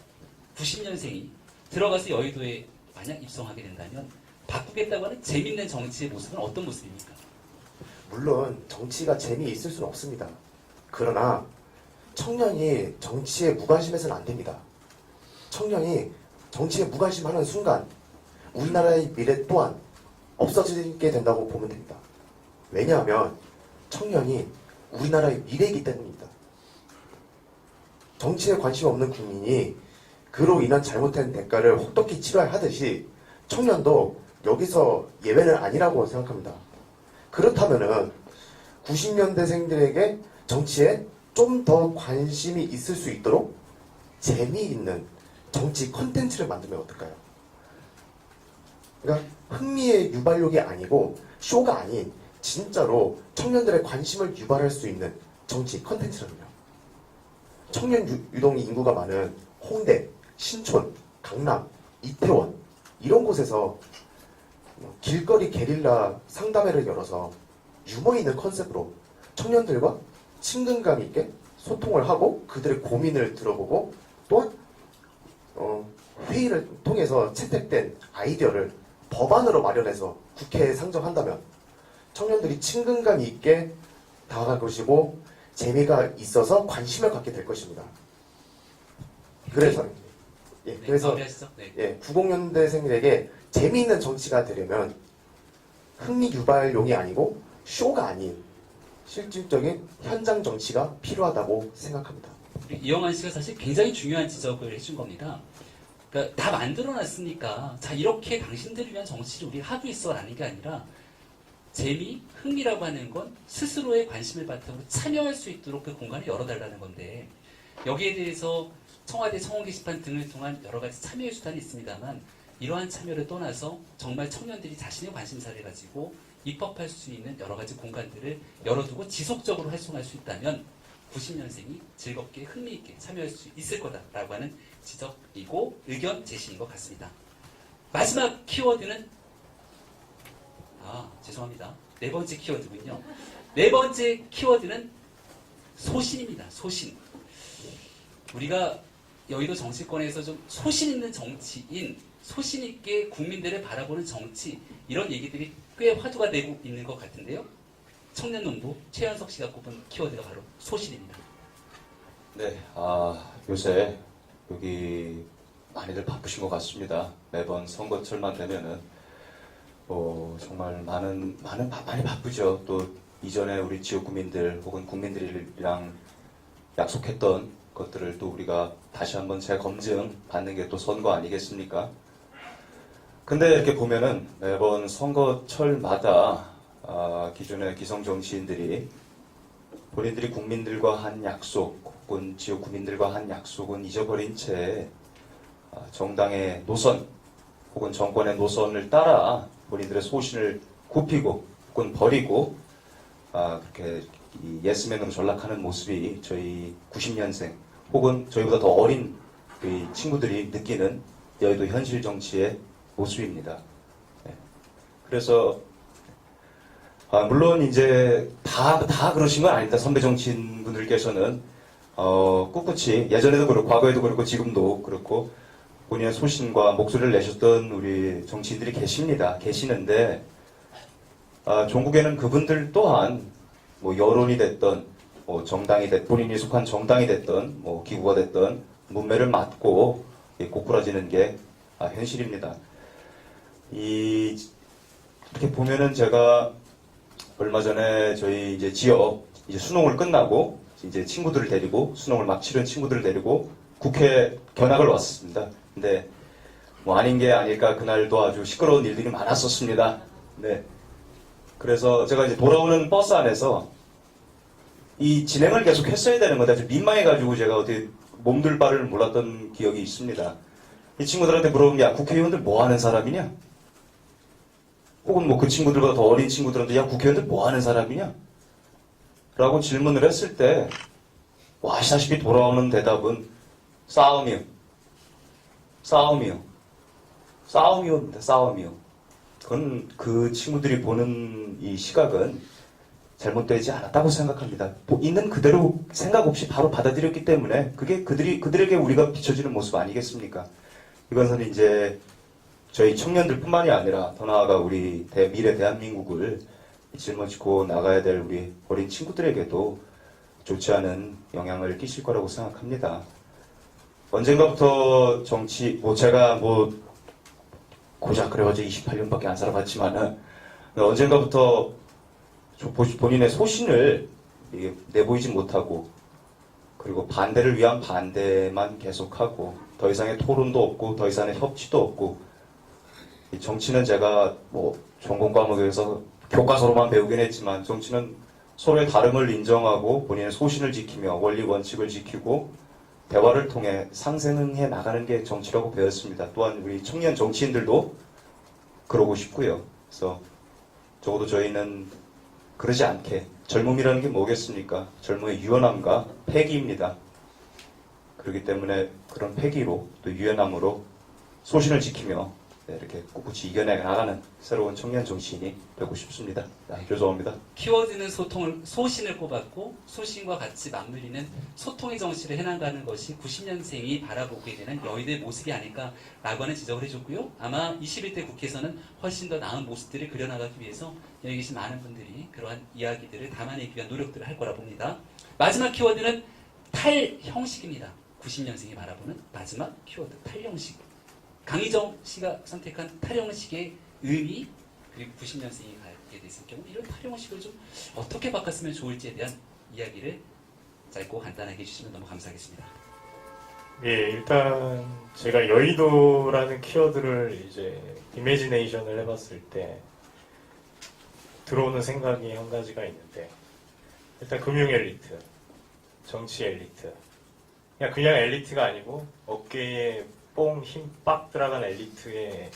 90년생이 들어가서 여의도에 만약 입성하게 된다면 바꾸겠다고 하는 재밌는 정치의 모습은 어떤 모습입니까? 물론 정치가 재미있을 수는 없습니다. 그러나 청년이 정치에 무관심해서는 안 됩니다. 청년이 정치에 무관심하는 순간 우리나라의 미래 또한 없어지게 된다고 보면 됩니다. 왜냐하면 청년이 우리나라의 미래이기 때문입니다. 정치에 관심 없는 국민이 그로 인한 잘못된 대가를 혹독히 치러야 하듯이 청년도 여기서 예외는 아니라고 생각합니다. 그렇다면은 90년대생들에게 정치에 좀 더 관심이 있을 수 있도록 재미있는 정치 콘텐츠를 만들면 어떨까요? 그러니까 흥미의 유발욕이 아니고 쇼가 아닌 진짜로 청년들의 관심을 유발할 수 있는 정치 콘텐츠라면요. 청년 유동이 인구가 많은 홍대, 신촌, 강남, 이태원 이런 곳에서 길거리 게릴라 상담회를 열어서 유머 있는 컨셉으로 청년들과 친근감 있게 소통을 하고 그들의 고민을 들어보고 또한 회의를 통해서 채택된 아이디어를 법안으로 마련해서 국회에 상정한다면 청년들이 친근감 있게 다가갈 것이고 재미가 있어서 관심을 갖게 될 것입니다. 그래서 그래서 마무리하시죠. 네. 90년대생들에게 재미있는 정치가 되려면 흥미 유발용이 아니고 쇼가 아닌 실질적인 현장 정치가 필요하다고 생각합니다. 이영환 씨가 사실 굉장히 중요한 지적을 해준 겁니다. 그러니까 다 만들어놨으니까 자 이렇게 당신들을 위한 정치를 우리가 하고 있어라는 게 아니라 재미, 흥미라고 하는 건 스스로의 관심을 바탕으로 참여할 수 있도록 그 공간을 열어달라는 건데 여기에 대해서 청와대 청원 게시판 등을 통한 여러 가지 참여의 수단이 있습니다만 이러한 참여를 떠나서 정말 청년들이 자신의 관심사를 가지고 입법할 수 있는 여러 가지 공간들을 열어두고 지속적으로 활성화할 수 있다면 90년생이 즐겁게 흥미있게 참여할 수 있을 거다라고 하는 지적이고 의견 제시인 것 같습니다. 마지막 키워드는 죄송합니다. 네 번째 키워드군요. 네 번째 키워드는 소신입니다. 소신. 우리가 여의도 정치권에서 좀 소신 있는 정치인, 소신 있게 국민들을 바라보는 정치 이런 얘기들이 꽤 화두가 되고 있는 것 같은데요. 청년농부 최현석 씨가 꼽은 키워드가 바로 소신입니다. 네, 요새 여기 많이들 바쁘신 것 같습니다. 매번 선거철만 되면은 정말 많이 바쁘죠. 또 이전에 우리 지역 구민들 혹은 국민들이랑 약속했던 것들을 또 우리가 다시 한번 재검증 받는 게 또 선거 아니겠습니까? 근데 이렇게 보면은 매번 선거철마다 기존의 기성 정치인들이 본인들이 국민들과 한 약속 혹은 지역 구민들과 한 약속은 잊어버린 채 정당의 노선 혹은 정권의 노선을 따라 본인들의 소신을 굽히고 혹은 버리고 그렇게 이 예스맨으로 전락하는 모습이 저희 90년생 혹은 저희보다 더 어린 그 친구들이 느끼는 여의도 현실 정치의 모습입니다. 네. 그래서 물론 이제 다 그러신 건 아닙니다. 선배 정치인분들께서는 꿋꿋이 예전에도 그렇고 과거에도 그렇고 지금도 그렇고 본인의 소신과 목소리를 내셨던 우리 정치인들이 계시는데 종국에는 그분들 또한 뭐 여론이 됐던 뭐 정당이 됐든 본인이 속한 정당이 됐든 뭐 기구가 됐든 문매를 맞고 고꾸라지는 게 현실입니다. 이렇게 보면은 제가 얼마 전에 저희 이제 지역 이제 수능을 끝나고 이제 친구들을 데리고 수능을 막 치른 친구들을 데리고 국회 견학을 왔습니다. 근데 뭐 아닌 게 아닐까 그날도 아주 시끄러운 일들이 많았었습니다. 네. 그래서 제가 이제 돌아오는 버스 안에서 이 진행을 계속 했어야 되는 건데 아주 민망해가지고 제가 어떻게 몸둘 바를 몰랐던 기억이 있습니다. 이 친구들한테 물어보면 야 국회의원들 뭐 하는 사람이냐? 혹은 뭐 그 친구들보다 더 어린 친구들한테 야 국회의원들 뭐 하는 사람이냐? 라고 질문을 했을 때 뭐 아시다시피 돌아오는 대답은 싸움이요. 그건 그 친구들이 보는 이 시각은 잘못되지 않았다고 생각합니다. 있는 그대로 생각 없이 바로 받아들였기 때문에 그게 그들에게 우리가 비춰지는 모습 아니겠습니까? 이것은 이제 저희 청년들뿐만이 아니라 더 나아가 우리 미래 대한민국을 짊어지고 나가야 될 우리 어린 친구들에게도 좋지 않은 영향을 끼칠 거라고 생각합니다. 언젠가부터 정치, 제가 고작 그래가지고 28년밖에 안 살아봤지만은 언젠가부터 본인의 소신을 내보이지 못하고 그리고 반대를 위한 반대만 계속하고 더 이상의 토론도 없고 더 이상의 협치도 없고 이 정치는 제가 전공 과목에서 교과서로만 배우긴 했지만 정치는 서로의 다름을 인정하고 본인의 소신을 지키며 원리 원칙을 지키고 대화를 통해 상생해 나가는 게 정치라고 배웠습니다. 또한 우리 청년 정치인들도 그러고 싶고요. 그래서 적어도 저희는 그러지 않게 젊음이라는 게 뭐겠습니까? 젊음의 유연함과 패기입니다. 그렇기 때문에 그런 패기로 또 유연함으로 소신을 지키며 이렇게 꿋꿋이 이겨내 나가는 새로운 청년 정치인이 되고 싶습니다. 죄송합니다. 키워드는 소신을 꼽았고 소신과 같이 맞물리는 소통의 정치를 해나가는 것이 90년생이 바라보게 되는 여의도의 모습이 아닐까라고 하는 지적을 해줬고요. 아마 21대 국회에서는 훨씬 더 나은 모습들을 그려나가기 위해서 여기 계신 많은 분들이 그러한 이야기들을 담아내기 위한 노력들을 할 거라 봅니다. 마지막 키워드는 탈형식입니다. 90년생이 바라보는 마지막 키워드 탈형식. 강희정 씨가 선택한 탈형식의 의미 그리고 90년생이 갖게 됐을 경우 이런 탈형식을 좀 어떻게 바꿨으면 좋을지에 대한 이야기를 짧고 간단하게 해주시면 너무 감사하겠습니다. 예, 일단 제가 여의도라는 키워드를 이제 이미지네이션을 해봤을 때 들어오는 생각이 한 가지가 있는데 일단 금융 엘리트, 정치 엘리트 그냥 엘리트가 아니고 어깨에 뽕, 힘 빡 들어간 엘리트의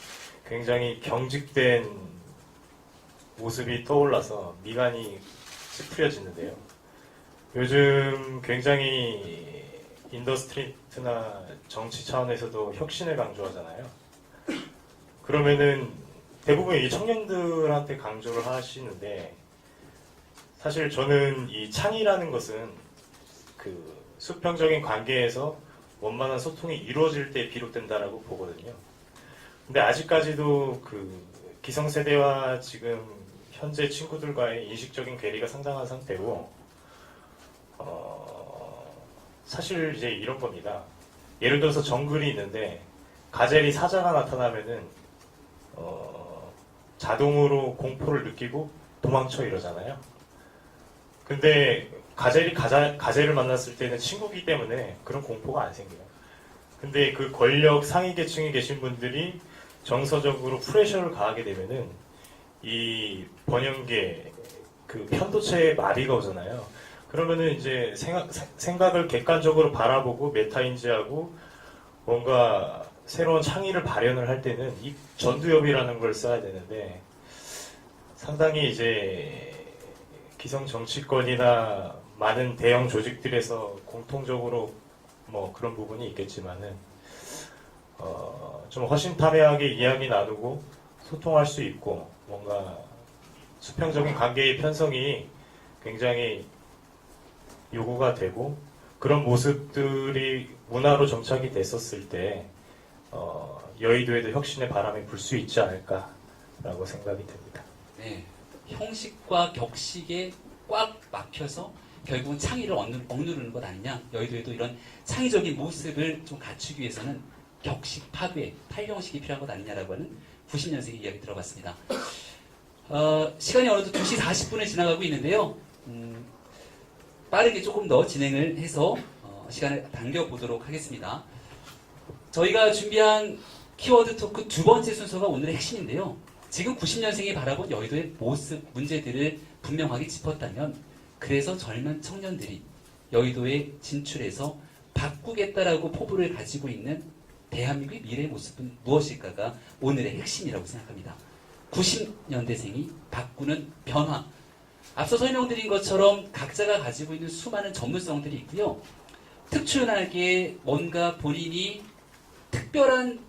굉장히 경직된 모습이 떠올라서 미간이 찌푸려지는데요. 요즘 굉장히 인더스트리트나 정치 차원에서도 혁신을 강조하잖아요. 그러면은 대부분 이 청년들한테 강조를 하시는데 사실 저는 이 창의라는 것은 그 수평적인 관계에서 원만한 소통이 이루어질 때 비롯된다라고 보거든요. 근데 아직까지도 그 기성세대와 지금 현재 친구들과의 인식적인 괴리가 상당한 상태고, 사실 이제 이런 겁니다. 예를 들어서 정글이 있는데 가젤이 사자가 나타나면은 자동으로 공포를 느끼고 도망쳐 이러잖아요. 근데 가젤이 가젤을 만났을 때는 친구기 때문에 그런 공포가 안 생겨요. 근데 그 권력 상위 계층에 계신 분들이 정서적으로 프레셔를 가하게 되면은 이 번영계 그 편도체에 마비가 오잖아요. 그러면은 이제 생각을 객관적으로 바라보고 메타인지하고 뭔가 새로운 창의를 발현을 할 때는 이 전두엽이라는 걸 써야 되는데 상당히 이제 기성 정치권이나 많은 대형 조직들에서 공통적으로 뭐 그런 부분이 있겠지만은 좀 허심탄회하게 이야기 나누고 소통할 수 있고 뭔가 수평적인 관계의 편성이 굉장히 요구가 되고 그런 모습들이 문화로 정착이 됐었을 때 여의도에도 혁신의 바람이 불 수 있지 않을까라고 생각이 됩니다. 네, 형식과 격식에 꽉 막혀서 결국은 창의를 억누르는 것 아니냐. 여의도에도 이런 창의적인 모습을 좀 갖추기 위해서는 격식 파괴, 탈형식이 필요한 것 아니냐라고 하는 90년생의 이야기 들어봤습니다. 시간이 어느덧 2시 40분을 지나가고 있는데요. 빠르게 조금 더 진행을 해서 시간을 당겨보도록 하겠습니다. 저희가 준비한 키워드 토크 두 번째 순서가 오늘의 핵심인데요. 지금 90년생이 바라본 여의도의 모습, 문제들을 분명하게 짚었다면 그래서 젊은 청년들이 여의도에 진출해서 바꾸겠다라고 포부를 가지고 있는 대한민국의 미래의 모습은 무엇일까가 오늘의 핵심이라고 생각합니다. 90년대생이 바꾸는 변화. 앞서 설명드린 것처럼 각자가 가지고 있는 수많은 전문성들이 있고요. 특출나게 뭔가 본인이 특별한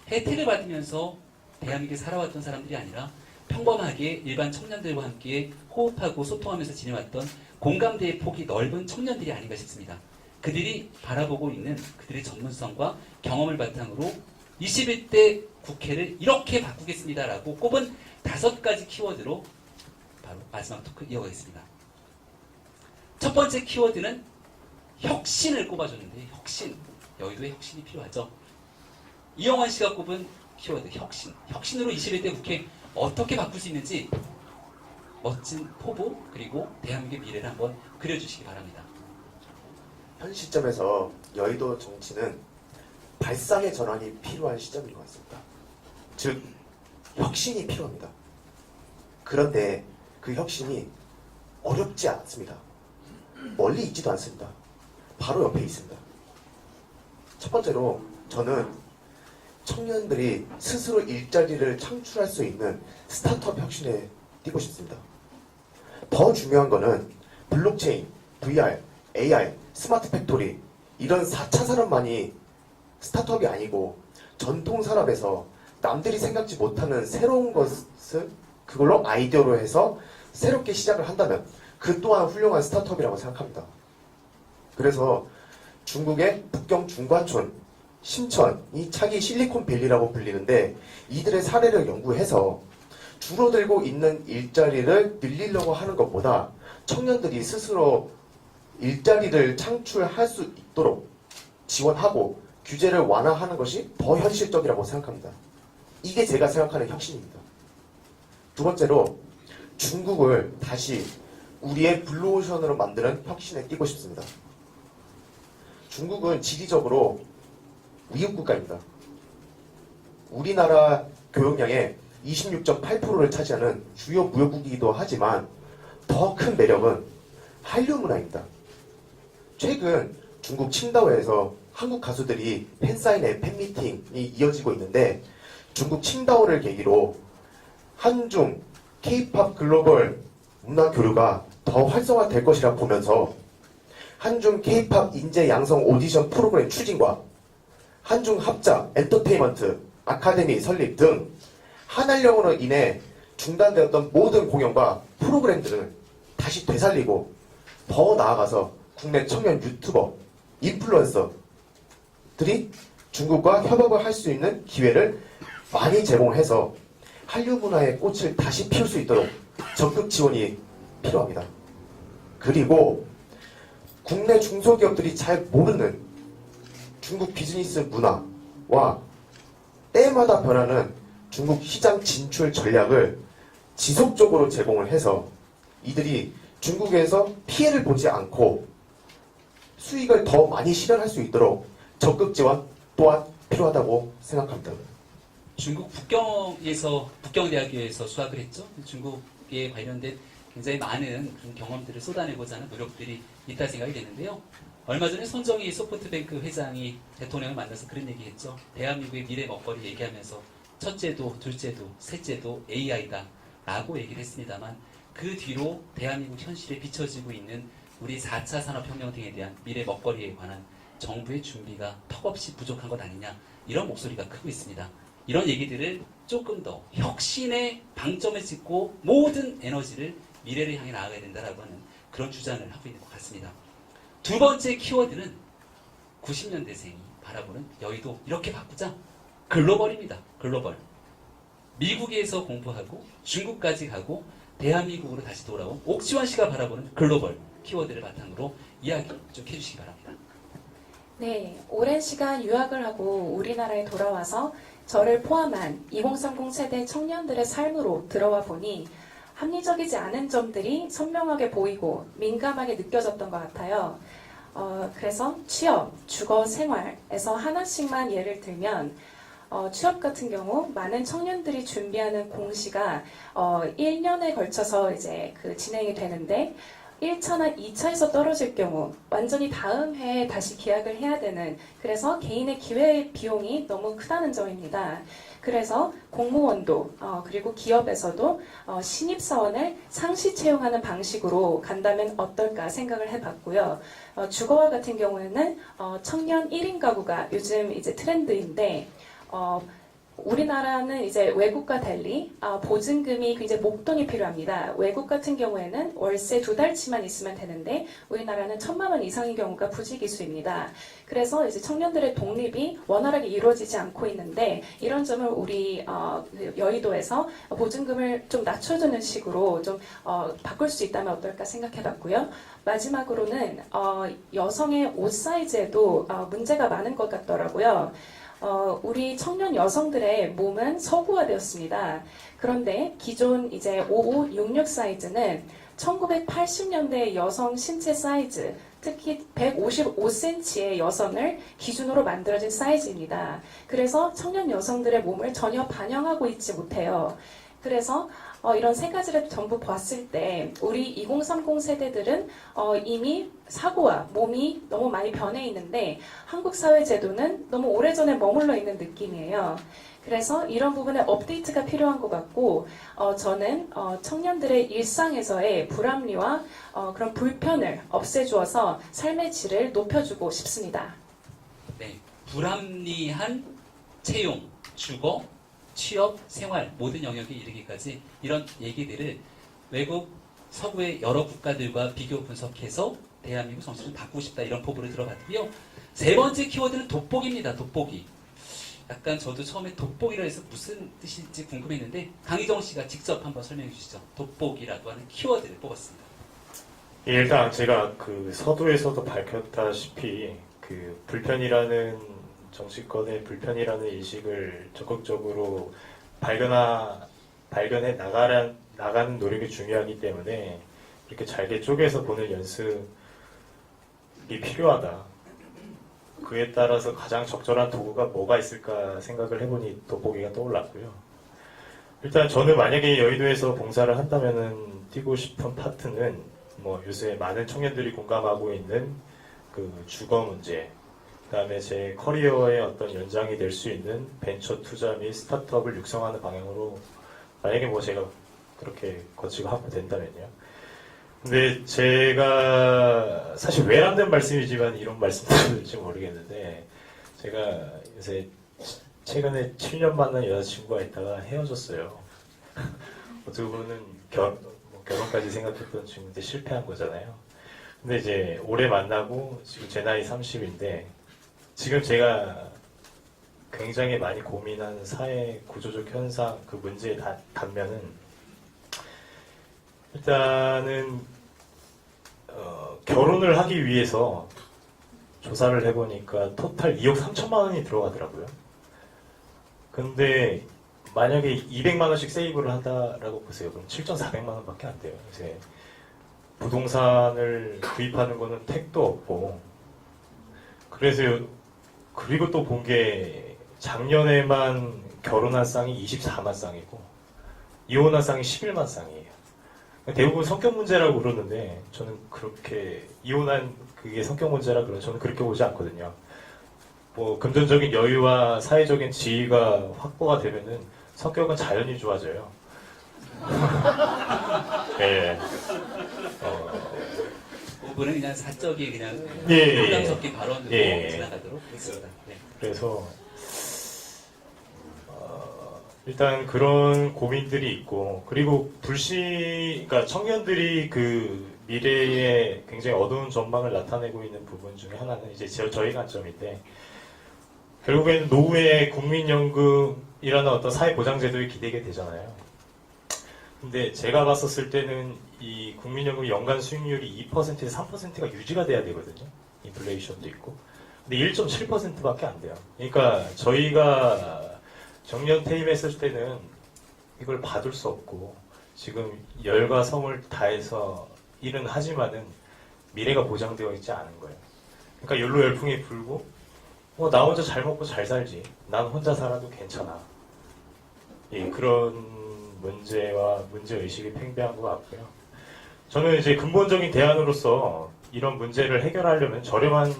혜택을 받으면서 대한민국에 살아왔던 사람들이 아니라 평범하게 일반 청년들과 함께 호흡하고 소통하면서 지내왔던 공감대의 폭이 넓은 청년들이 아닌가 싶습니다. 그들이 바라보고 있는 그들의 전문성과 경험을 바탕으로 21대 국회를 이렇게 바꾸겠습니다라고 꼽은 5가지 키워드로 바로 마지막 토크 이어가겠습니다. 첫 번째 키워드는 혁신을 꼽아줬는데 혁신, 여의도에 혁신이 필요하죠. 이영환 씨가 꼽은 키워드 혁신, 혁신으로 21대 국회 어떻게 바꿀 수 있는지 멋진 포부 그리고 대한민국의 미래를 한번 그려주시기 바랍니다. 현 시점에서 여의도 정치는 발상의 전환이 필요한 시점인 것 같습니다. 즉 혁신이 필요합니다. 그런데 그 혁신이 어렵지 않습니다. 멀리 있지도 않습니다. 바로 옆에 있습니다. 첫 번째로 저는 청년들이 스스로 일자리를 창출할 수 있는 스타트업 혁신에 뛰고 싶습니다. 더 중요한 거는 블록체인, VR, AI, 스마트 팩토리 이런 4차 산업만이 스타트업이 아니고 전통 산업에서 남들이 생각지 못하는 새로운 것을 그걸로 아이디어로 해서 새롭게 시작을 한다면 그 또한 훌륭한 스타트업이라고 생각합니다. 그래서 중국의 북경 중과촌 심천이 차기 실리콘밸리라고 불리는데 이들의 사례를 연구해서 줄어들고 있는 일자리를 늘리려고 하는 것보다 청년들이 스스로 일자리를 창출할 수 있도록 지원하고 규제를 완화하는 것이 더 현실적이라고 생각합니다. 이게 제가 생각하는 혁신입니다. 두 번째로 중국을 다시 우리의 블루오션으로 만드는 혁신에 뛰고 싶습니다. 중국은 지리적으로 위협국가입니다. 우리나라 교역량의 26.8%를 차지하는 주요 무역국이기도 하지만 더 큰 매력은 한류 문화입니다. 최근 중국 칭다오에서 한국 가수들이 팬사인회, 팬미팅이 이어지고 있는데 중국 칭다오를 계기로 한중, K-POP 글로벌 문화 교류가 더 활성화될 것이라 보면서 한중 K-POP 인재 양성 오디션 프로그램 추진과 한중 합작 엔터테인먼트 아카데미 설립 등 한한령으로 인해 중단되었던 모든 공연과 프로그램들을 다시 되살리고 더 나아가서 국내 청년 유튜버, 인플루언서들이 중국과 협업을 할 수 있는 기회를 많이 제공해서 한류 문화의 꽃을 다시 피울 수 있도록 적극 지원이 필요합니다. 그리고 국내 중소기업들이 잘 모르는 중국 비즈니스 문화와 때마다 변하는 중국 시장 진출 전략을 지속적으로 제공을 해서 이들이 중국에서 피해를 보지 않고 수익을 더 많이 실현할 수 있도록 적극 지원 또한 필요하다고 생각합니다. 중국 북경대학교에서 수학을 했죠. 중국에 관련된 굉장히 많은 그런 경험들을 쏟아내고자 하는 노력들이 있다 생각이 되는데요. 얼마 전에 손정희 소프트뱅크 회장이 대통령을 만나서 그런 얘기했죠. 대한민국의 미래 먹거리 얘기하면서 첫째도 둘째도 셋째도 AI다 라고 얘기를 했습니다만 그 뒤로 대한민국 현실에 비춰지고 있는 우리 4차 산업혁명 등에 대한 미래 먹거리에 관한 정부의 준비가 턱없이 부족한 것 아니냐 이런 목소리가 크고 있습니다. 이런 얘기들을 조금 더 혁신의 방점을 찍고 모든 에너지를 미래를 향해 나아가야 된다라고 하는 그런 주장을 하고 있는 것 같습니다. 두 번째 키워드는 90년대생이 바라보는 여의도 이렇게 바꾸자. 글로벌입니다. 글로벌. 미국에서 공부하고 중국까지 가고 대한민국으로 다시 돌아온 옥지원 씨가 바라보는 글로벌 키워드를 바탕으로 이야기 좀 해주시기 바랍니다. 네, 오랜 시간 유학을 하고 우리나라에 돌아와서 저를 포함한 2030 세대 청년들의 삶으로 들어와 보니 합리적이지 않은 점들이 선명하게 보이고 민감하게 느껴졌던 것 같아요. 그래서 취업, 주거, 생활에서 하나씩만 예를 들면 취업 같은 경우 많은 청년들이 준비하는 공시가 1년에 걸쳐서 이제 진행이 되는데 1차나 2차에서 떨어질 경우 완전히 다음 해에 다시 계약을 해야 되는 그래서 개인의 기회 비용이 너무 크다는 점입니다. 그래서 공무원도 그리고 기업에서도 신입사원을 상시 채용하는 방식으로 간다면 어떨까 생각을 해봤고요. 주거와 같은 경우에는 청년 1인 가구가 요즘 이제 트렌드인데 우리나라는 이제 외국과 달리 보증금이 굉장히 목돈이 필요합니다. 외국 같은 경우에는 월세 2달치만 있으면 되는데 우리나라는 1,000만 원 이상인 경우가 부지기수입니다. 그래서 이제 청년들의 독립이 원활하게 이루어지지 않고 있는데 이런 점을 우리 여의도에서 보증금을 좀 낮춰주는 식으로 좀 바꿀 수 있다면 어떨까 생각해봤고요. 마지막으로는 여성의 옷 사이즈에도 문제가 많은 것 같더라고요. 우리 청년 여성들의 몸은 서구화되었습니다. 그런데 기존 이제 55, 66 사이즈는 1980년대 여성 신체 사이즈, 특히 155cm의 여성을 기준으로 만들어진 사이즈입니다. 그래서 청년 여성들의 몸을 전혀 반영하고 있지 못해요. 그래서 이런 세 가지를 전부 봤을 때 우리 2030 세대들은 이미 사고와 몸이 너무 많이 변해 있는데 한국 사회 제도는 너무 오래전에 머물러 있는 느낌이에요. 그래서 이런 부분에 업데이트가 필요한 것 같고 저는 청년들의 일상에서의 불합리와 그런 불편을 없애주어서 삶의 질을 높여주고 싶습니다. 네, 불합리한 채용, 주거, 취업, 생활 모든 영역에 이르기까지 이런 얘기들을 외국 서구의 여러 국가들과 비교 분석해서 대한민국 정치를 바꾸고 싶다 이런 포부를 들어봤고요. 세 번째 키워드는 돋보기입니다. 돋보기. 약간 저도 처음에 돋보기라 해서 무슨 뜻인지 궁금했는데 강희정 씨가 직접 한번 설명해 주시죠. 돋보기라고 하는 키워드를 뽑았습니다. 일단 제가 서두에서도 밝혔다시피 불편이라는 정치권의 불편이라는 인식을 적극적으로 발견해 나가는 노력이 중요하기 때문에 이렇게 잘게 쪼개서 보는 연습이 필요하다. 그에 따라서 가장 적절한 도구가 뭐가 있을까 생각을 해보니 돋보기가 떠올랐고요. 일단 저는 만약에 여의도에서 봉사를 한다면은 뛰고 싶은 파트는 요새 많은 청년들이 공감하고 있는 주거 문제, 그다음에 제 커리어의 어떤 연장이 될 수 있는 벤처 투자 및 스타트업을 육성하는 방향으로 만약에 제가 그렇게 거치고 하고 된다면요. 근데 제가 사실 외람된 말씀이지만 이런 말씀 드릴지 모르겠는데 제가 요새 최근에 7년 만난 여자친구가 있다가 헤어졌어요. 두 분은 결혼까지 생각했던 친구인데 실패한 거잖아요. 근데 이제 올해 만나고 지금 제 나이 30인데 지금 제가 굉장히 많이 고민하는 사회 구조적 현상, 그 문제의 단면은 일단은 결혼을 하기 위해서 조사를 해보니까 토탈 2억 3천만 원이 들어가더라고요. 근데 만약에 200만 원씩 세이브를 한다라고 보세요. 그럼 7,400만 원밖에 안 돼요. 이제 부동산을 구입하는 거는 택도 없고 그리고 또 본 게 작년에만 결혼한 쌍이 24만 쌍이고 이혼한 쌍이 11만 쌍이에요. 대부분 성격 문제라고 그러는데 저는 그렇게 이혼한 그게 성격 문제라 그러면 저는 그렇게 보지 않거든요. 뭐 금전적인 여유와 사회적인 지위가 확보가 되면은 성격은 자연히 좋아져요. 예. 부분은 그냥 사적인 그냥 예. 농담 섞인 발언으로 예. 지나가도록 하겠습니다. 네. 그래서 일단 그런 고민들이 있고 그리고 그러니까 청년들이 그 미래에 굉장히 어두운 전망을 나타내고 있는 부분 중에 하나는 이제 저희 관점인데 결국에는 노후에 국민연금이라는 어떤 사회보장제도에 기대게 되잖아요. 근데 제가 봤었을 때는 이 국민연금 연간 수익률이 2%에서 3%가 유지가 돼야 되거든요. 인플레이션도 있고. 근데 1.7%밖에 안 돼요. 그러니까 저희가 정년 퇴임했을 때는 이걸 받을 수 없고 지금 열과 성을 다해서 일은 하지만은 미래가 보장되어 있지 않은 거예요. 그러니까 연로 열풍이 불고 나 혼자 잘 먹고 잘 살지. 난 혼자 살아도 괜찮아. 예, 그런 문제와 문제의식이 팽배한 것 같고요. 저는 이제 근본적인 대안으로서 이런 문제를 해결하려면 저렴한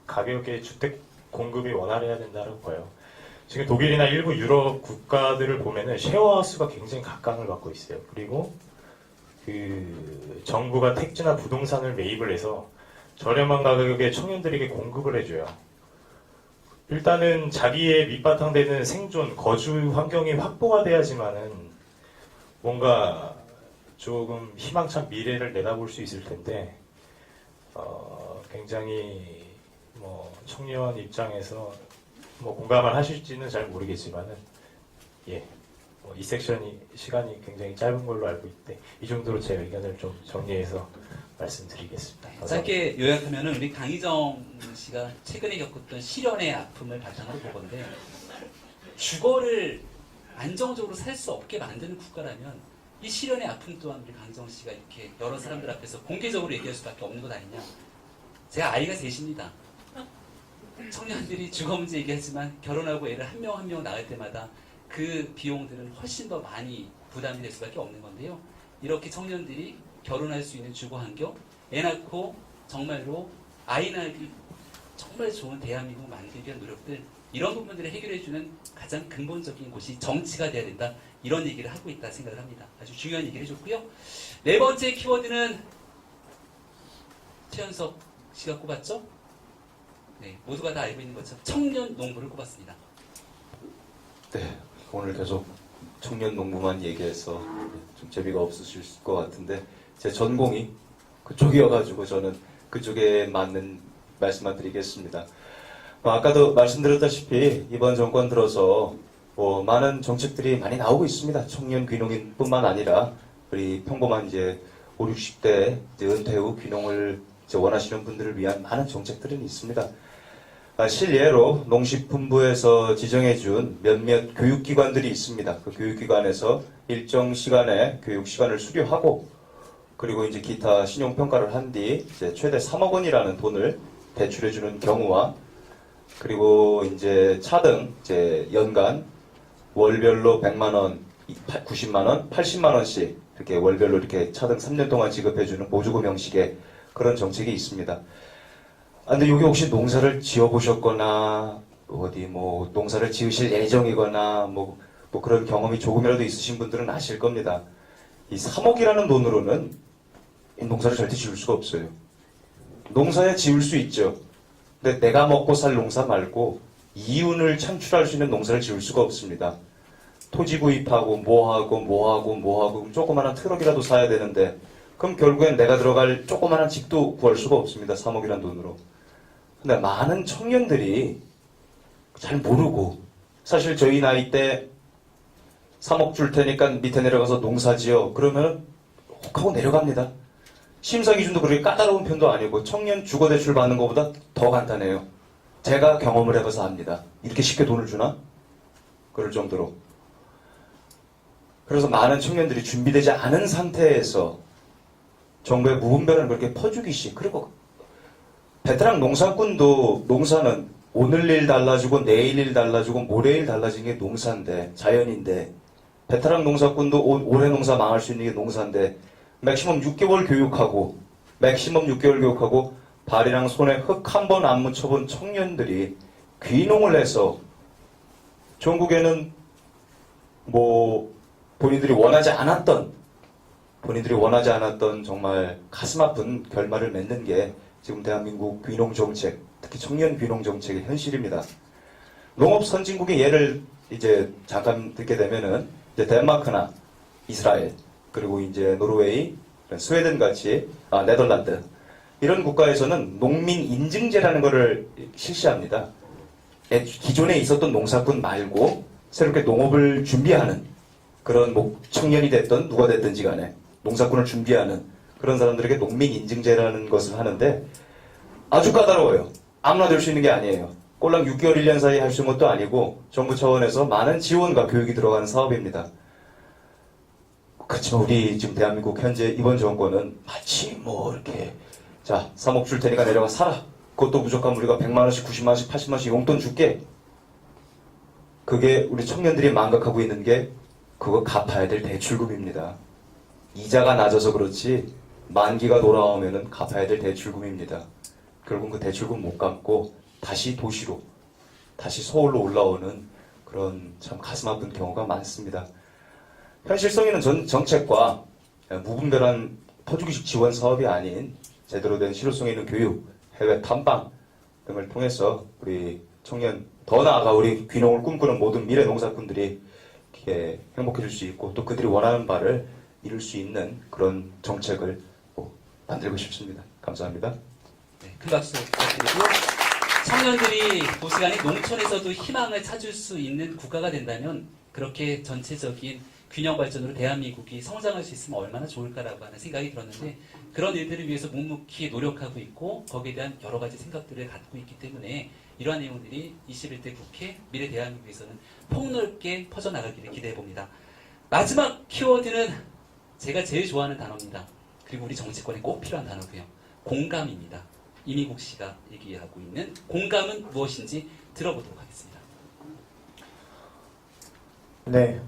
가격의 주택 공급이 원활해야 된다고 봐요. 지금 독일이나 일부 유럽 국가들을 보면은 쉐어하우스가 굉장히 각광을 받고 있어요. 그리고 그 정부가 택지나 부동산을 매입을 해서 저렴한 가격에 청년들에게 공급을 해줘요. 일단은 자기의 밑바탕 되는 생존, 거주 환경이 확보가 돼야지만은 뭔가 조금 희망찬 미래를 내다볼 수 있을 텐데, 굉장히 뭐 청년 입장에서 뭐 공감을 하실지는 잘 모르겠지만은, 예, 이 섹션이 시간이 굉장히 짧은 걸로 알고 있는데 이 정도로 제 의견을 좀 정리해서 말씀드리겠습니다. 짧게 요약하면은 우리 강희정 씨가 최근에 겪었던 실연의 아픔을 바탕으로 보건데 주거를 안정적으로 살 수 없게 만드는 국가라면 이 실연의 아픔 또한 우리 강희정 씨가 이렇게 여러 사람들 앞에서 공개적으로 얘기할 수밖에 없는 것 아니냐. 제가 아이가 셋입니다. 청년들이 주거 문제 얘기하지만 결혼하고 애를 한 명 한 명 낳을 때마다 그 비용들은 훨씬 더 많이 부담이 될 수밖에 없는 건데요. 이렇게 청년들이 결혼할 수 있는 주거 환경, 애 낳고 정말로 아이 낳기 정말 좋은 대한민국 만들기 위한 노력들, 이런 부분들을 해결해주는 가장 근본적인 곳이 정치가 돼야 된다. 이런 얘기를 하고 있다 생각을 합니다. 아주 중요한 얘기를 해줬고요. 네 번째 키워드는 최현석 씨가 꼽았죠? 네, 모두가 다 알고 있는 것처럼 청년 농부를 꼽았습니다. 네, 오늘 계속 청년 농부만 얘기해서 좀 재미가 없으실 것 같은데 제 전공이 그쪽이어가지고 저는 그쪽에 맞는 말씀만 드리겠습니다. 아까도 말씀드렸다시피 이번 정권 들어서 많은 정책들이 많이 나오고 있습니다. 청년 귀농인뿐만 아니라 우리 평범한 이제 5, 60대 이제 은퇴 후 귀농을 이제 원하시는 분들을 위한 많은 정책들은 있습니다. 실예로 농식품부에서 지정해준 몇몇 교육기관들이 있습니다. 그 교육기관에서 일정 시간의 교육 시간을 수료하고 그리고 이제 기타 신용평가를 한 뒤 이제 최대 3억 원이라는 돈을 대출해주는 경우와 그리고 이제 차등 이제 연간 월별로 100만 원, 90만 원, 80만 원씩 이렇게 월별로 이렇게 차등 3년 동안 지급해주는 보조금 형식의 그런 정책이 있습니다. 근데 여기 혹시 농사를 지어보셨거나 어디 뭐 농사를 지으실 예정이거나 뭐 그런 경험이 조금이라도 있으신 분들은 아실 겁니다. 이 3억이라는 돈으로는 이 농사를 절대 지을 수가 없어요. 농사야 지을 수 있죠. 근데 내가 먹고 살 농사 말고 이윤을 창출할 수 있는 농사를 지을 수가 없습니다. 토지 구입하고 뭐하고 조그마한 트럭이라도 사야 되는데 그럼 결국엔 내가 들어갈 조그마한 집도 구할 수가 없습니다. 3억이라는 돈으로. 근데 많은 청년들이 잘 모르고 사실 저희 나이 때 3억 줄 테니까 밑에 내려가서 농사 지어 그러면 혹하고 내려갑니다. 심사 기준도 그렇게 까다로운 편도 아니고 청년 주거대출 받는 것보다 더 간단해요. 제가 경험을 해봐서 압니다. 이렇게 쉽게 돈을 주나? 그럴 정도로. 그래서 많은 청년들이 준비되지 않은 상태에서 정부의 무분별한 그렇게 퍼주기식 그리고 베테랑 농사꾼도 농사는 오늘 일 달라지고 내일 일 달라지고 모레 일 달라지는 게 농사인데 자연인데 베테랑 농사꾼도 올해 농사 망할 수 있는 게 농사인데 맥시멈 6개월 교육하고 발이랑 손에 흙 한 번 안 묻혀본 청년들이 귀농을 해서 전국에는 뭐 본인들이 원하지 않았던 정말 가슴 아픈 결말을 맺는 게 지금 대한민국 귀농 정책, 특히 청년 귀농 정책의 현실입니다. 농업 선진국의 예를 이제 잠깐 듣게 되면은 이제 덴마크나 이스라엘, 그리고 이제 노르웨이, 스웨덴 같이 네덜란드 이런 국가에서는 농민 인증제라는 것을 실시합니다. 기존에 있었던 농사꾼 말고 새롭게 농업을 준비하는 그런 뭐 청년이 됐든 누가 됐든지 간에 농사꾼을 준비하는 그런 사람들에게 농민 인증제라는 것을 하는데 아주 까다로워요. 아무나 될 수 있는 게 아니에요. 꼴랑 6개월 1년 사이에 할 수 있는 것도 아니고 정부 차원에서 많은 지원과 교육이 들어가는 사업입니다. 그렇지만 우리 지금 대한민국 현재 이번 정권은 마치 뭐 이렇게 자 3억 줄 테니까 내려가 살아. 그것도 무조건 우리가 100만 원씩 90만 원씩 80만 원씩 용돈 줄게. 그게 우리 청년들이 망각하고 있는 게 그거 갚아야 될 대출금입니다. 이자가 낮아서 그렇지 만기가 돌아오면은 갚아야 될 대출금입니다. 결국 그 대출금 못 갚고 다시 도시로, 다시 서울로 올라오는 그런 참 가슴 아픈 경우가 많습니다. 현실성 있는 정책과 무분별한 터주기식 지원 사업이 아닌 제대로 된 실효성 있는 교육, 해외 탐방 등을 통해서 우리 청년, 더 나아가 우리 귀농을 꿈꾸는 모든 미래 농사꾼들이 이렇게 행복해질 수 있고 또 그들이 원하는 바를 이룰 수 있는 그런 정책을 만들고 싶습니다. 감사합니다. 네, 큰 박수 부탁드리고 청년들이 도시간에 농촌에서도 희망을 찾을 수 있는 국가가 된다면 그렇게 전체적인 균형 발전으로 대한민국이 성장할 수 있으면 얼마나 좋을까라고 하는 생각이 들었는데 그런 일들을 위해서 묵묵히 노력하고 있고 거기에 대한 여러 가지 생각들을 갖고 있기 때문에 이러한 내용들이 21대 국회 미래 대한민국에서는 폭넓게 퍼져나가기를 기대해 봅니다. 마지막 키워드는 제가 제일 좋아하는 단어입니다. 그리고 우리 정치권에 꼭 필요한 단어고요. 공감입니다. 이미국 씨가 얘기하고 있는 공감은 무엇인지 들어보도록 하겠습니다. 네.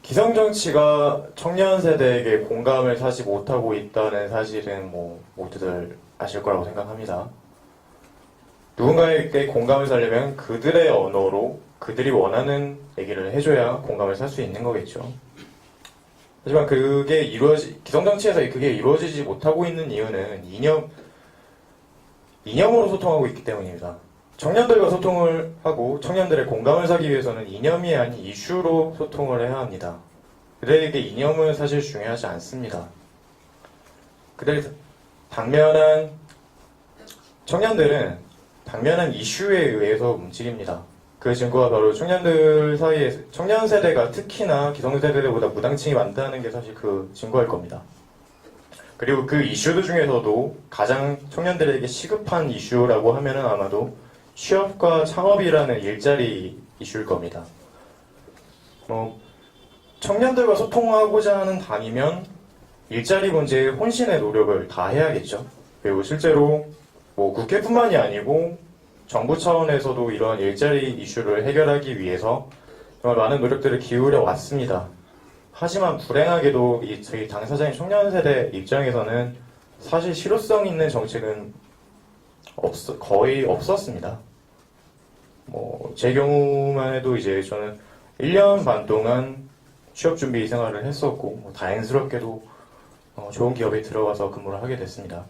기성정치가 청년 세대에게 공감을 사지 못하고 있다는 사실은 뭐 모두들 아실 거라고 생각합니다. 누군가에게 공감을 사려면 그들의 언어로 그들이 원하는 얘기를 해줘야 공감을 살 수 있는 거겠죠. 하지만 기성정치에서 그게 이루어지지 못하고 있는 이유는 이념으로 소통하고 있기 때문입니다. 청년들과 소통을 하고 청년들의 공감을 사기 위해서는 이념이 아닌 이슈로 소통을 해야 합니다. 그들에게 이념은 사실 중요하지 않습니다. 청년들은 당면한 이슈에 의해서 움직입니다. 그 증거가 바로 청년 세대가 특히나 기성세대보다 무당층이 많다는 게 사실 그 증거일 겁니다. 그리고 그 이슈들 중에서도 가장 청년들에게 시급한 이슈라고 하면은 아마도 취업과 창업이라는 일자리 이슈일 겁니다. 청년들과 소통하고자 하는 당이면 일자리 문제에 혼신의 노력을 다 해야겠죠. 그리고 실제로 국회뿐만이 아니고 정부 차원에서도 이런 일자리 이슈를 해결하기 위해서 정말 많은 노력들을 기울여 왔습니다. 하지만 불행하게도 저희 당사자인 청년 세대 입장에서는 사실 실효성 있는 정책은 거의 없었습니다. 제 경우만 해도 이제 저는 1년 반 동안 취업 준비 생활을 했었고, 다행스럽게도 좋은 기업에 들어가서 근무를 하게 됐습니다.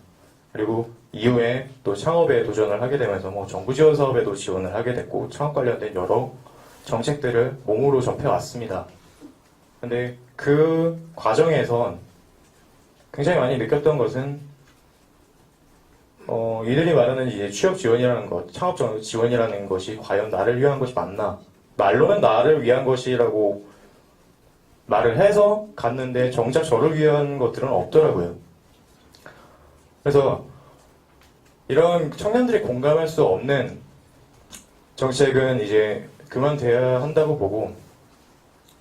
그리고 이후에 또 창업에 도전을 하게 되면서 정부 지원 사업에도 지원을 하게 됐고, 창업 관련된 여러 정책들을 몸으로 접해왔습니다. 근데 그 과정에선 굉장히 많이 느꼈던 것은 이들이 말하는 이제 취업 지원이라는 것, 창업 지원이라는 것이 과연 나를 위한 것이 맞나? 말로는 나를 위한 것이라고 말을 해서 갔는데 정작 저를 위한 것들은 없더라고요. 그래서 이런 청년들이 공감할 수 없는 정책은 이제 그만돼야 한다고 보고,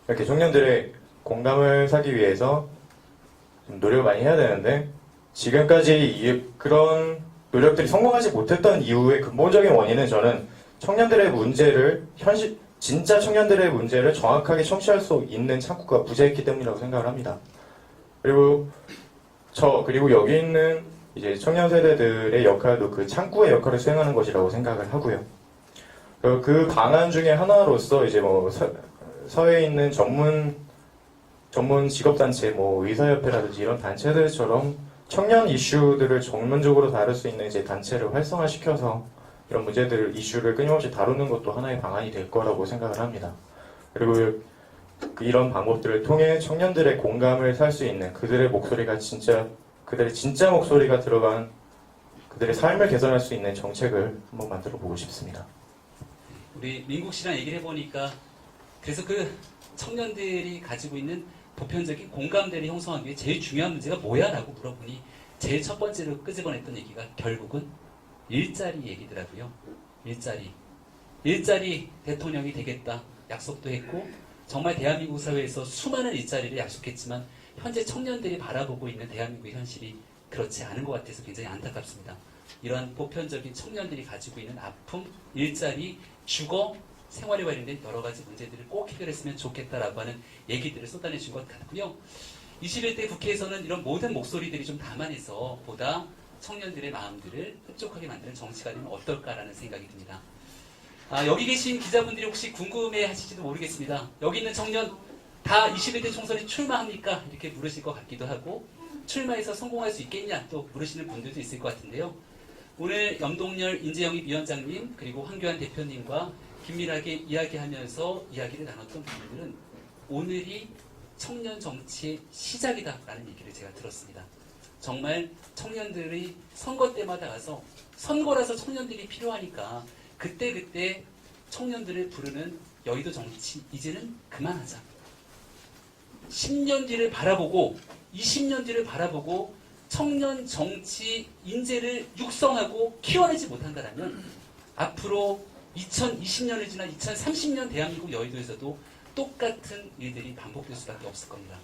이렇게 청년들의 공감을 사기 위해서 좀 노력을 많이 해야 되는데, 지금까지 그런 노력들이 성공하지 못했던 이유의 근본적인 원인은 저는 청년들의 문제를 진짜 청년들의 문제를 정확하게 청취할 수 있는 창구가 부재했기 때문이라고 생각을 합니다. 그리고 여기 있는 이제 청년 세대들의 역할도 그 창구의 역할을 수행하는 것이라고 생각을 하고요. 그 방안 중에 하나로서 이제 뭐 사회에 있는 전문 직업단체, 뭐 의사협회라든지 이런 단체들처럼 청년 이슈들을 전문적으로 다룰 수 있는 이제 단체를 활성화시켜서 이런 문제들을 이슈를 끊임없이 다루는 것도 하나의 방안이 될 거라고 생각을 합니다. 그리고 이런 방법들을 통해 청년들의 공감을 살 수 있는 그들의 진짜 목소리가 들어간 그들의 삶을 개선할 수 있는 정책을 한번 만들어 보고 싶습니다. 우리 민국 씨랑 얘기를 해보니까 그래서 그 청년들이 가지고 있는 보편적인 공감대를 형성하기 위해 제일 중요한 문제가 뭐야? 라고 물어보니 제일 첫 번째로 끄집어냈던 얘기가 결국은 일자리 얘기더라고요. 일자리 대통령이 되겠다 약속도 했고 정말 대한민국 사회에서 수많은 일자리를 약속했지만 현재 청년들이 바라보고 있는 대한민국의 현실이 그렇지 않은 것 같아서 굉장히 안타깝습니다. 이러한 보편적인 청년들이 가지고 있는 아픔, 일자리, 주거, 생활에 관련된 여러 가지 문제들을 꼭 해결했으면 좋겠다라고 하는 얘기들을 쏟아내준 것 같고요. 21대 국회에서는 이런 모든 목소리들이 좀 담아내서 보다 청년들의 마음들을 흡족하게 만드는 정치가 되면 어떨까라는 생각이 듭니다. 여기 계신 기자분들이 혹시 궁금해 하실지도 모르겠습니다. 여기 있는 청년 다 21대 총선에 출마합니까? 이렇게 물으실 것 같기도 하고 출마해서 성공할 수 있겠냐 또 물으시는 분들도 있을 것 같은데요. 오늘 염동열 인재영입 위원장님 그리고 황교안 대표님과 긴밀하게 이야기하면서 이야기를 나눴던 부분들은 오늘이 청년 정치의 시작이다라는 얘기를 제가 들었습니다. 정말 청년들이 선거 때마다 가서 선거라서 청년들이 필요하니까 그때 청년들을 부르는 여의도 정치 이제는 그만하자. 10년 뒤를 바라보고 20년 뒤를 바라보고 청년 정치 인재를 육성하고 키워내지 못한다면 앞으로 2020년을 지나 2030년 대한민국 여의도에서도 똑같은 일들이 반복될 수밖에 없을 겁니다.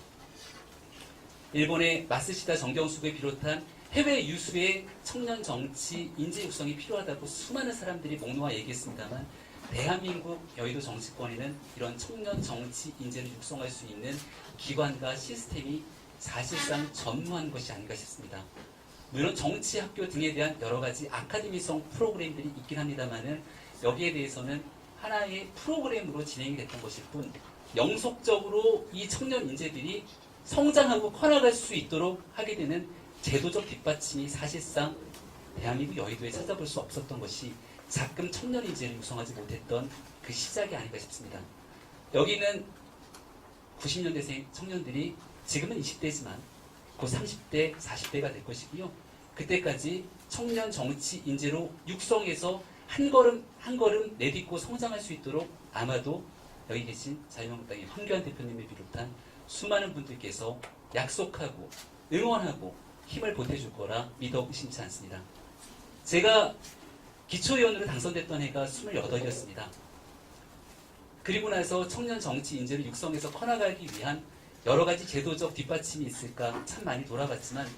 일본의 마스시다 정경수를 비롯한 해외 유수의 청년 정치 인재 육성이 필요하다고 수많은 사람들이 목 놓아 얘기했습니다만 대한민국 여의도 정치권에는 이런 청년 정치 인재를 육성할 수 있는 기관과 시스템이 사실상 전무한 것이 아닌가 싶습니다. 물론 정치학교 등에 대한 여러 가지 아카데미성 프로그램들이 있긴 합니다만은 여기에 대해서는 하나의 프로그램으로 진행이 됐던 것일 뿐 영속적으로 이 청년 인재들이 성장하고 커나갈 수 있도록 하게 되는 제도적 뒷받침이 사실상 대한민국 여의도에 찾아볼 수 없었던 것이 자금 청년 인재를 육성하지 못했던 그 시작이 아닌가 싶습니다. 여기는 90년대생 청년들이 지금은 20대지만 곧 30대, 40대가 될 것이고요. 그때까지 청년 정치 인재로 육성해서 한 걸음 한 걸음 내딛고 성장할 수 있도록 아마도 여기 계신 자유한국당의 황교안 대표님을 비롯한 수많은 분들께서 약속하고 응원하고 힘을 보태줄 거라 믿어 의심치 않습니다. 제가 기초의원으로 당선됐던 해가 28이었습니다. 그리고 나서 청년 정치 인재를 육성해서 커나가기 위한 여러 가지 제도적 뒷받침이 있을까 참 많이 돌아봤지만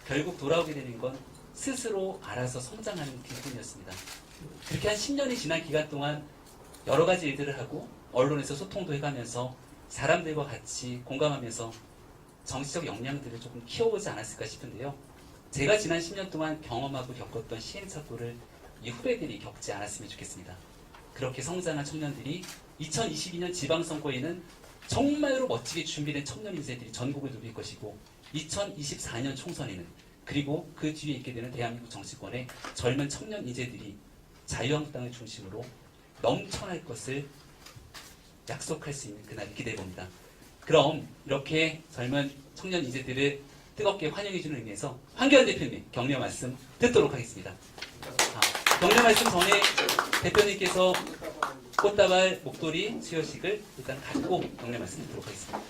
결국 돌아오게 되는 건 스스로 알아서 성장하는 길뿐이었습니다. 그렇게 한 10년이 지난 기간 동안 여러 가지 일들을 하고 언론에서 소통도 해가면서 사람들과 같이 공감하면서 정치적 역량들을 조금 키워보지 않았을까 싶은데요. 제가 지난 10년 동안 경험하고 겪었던 시행착오를 이 후배들이 겪지 않았으면 좋겠습니다. 그렇게 성장한 청년들이 2022년 지방선거에는 정말로 멋지게 준비된 청년 인재들이 전국을 누빌 것이고 2024년 총선에는 그리고 그 뒤에 있게 되는 대한민국 정치권의 젊은 청년 인재들이 자유한국당을 중심으로 넘쳐날 것을 약속할 수 있는 그날이 기대해봅니다. 그럼 이렇게 젊은 청년 인재들을 뜨겁게 환영해주는 의미에서 황교안 대표님 격려 말씀 듣도록 하겠습니다. 격려 말씀 전에 대표님께서 꽃다발, 목도리, 수여식을 일단 갖고 격려 말씀 듣도록 하겠습니다.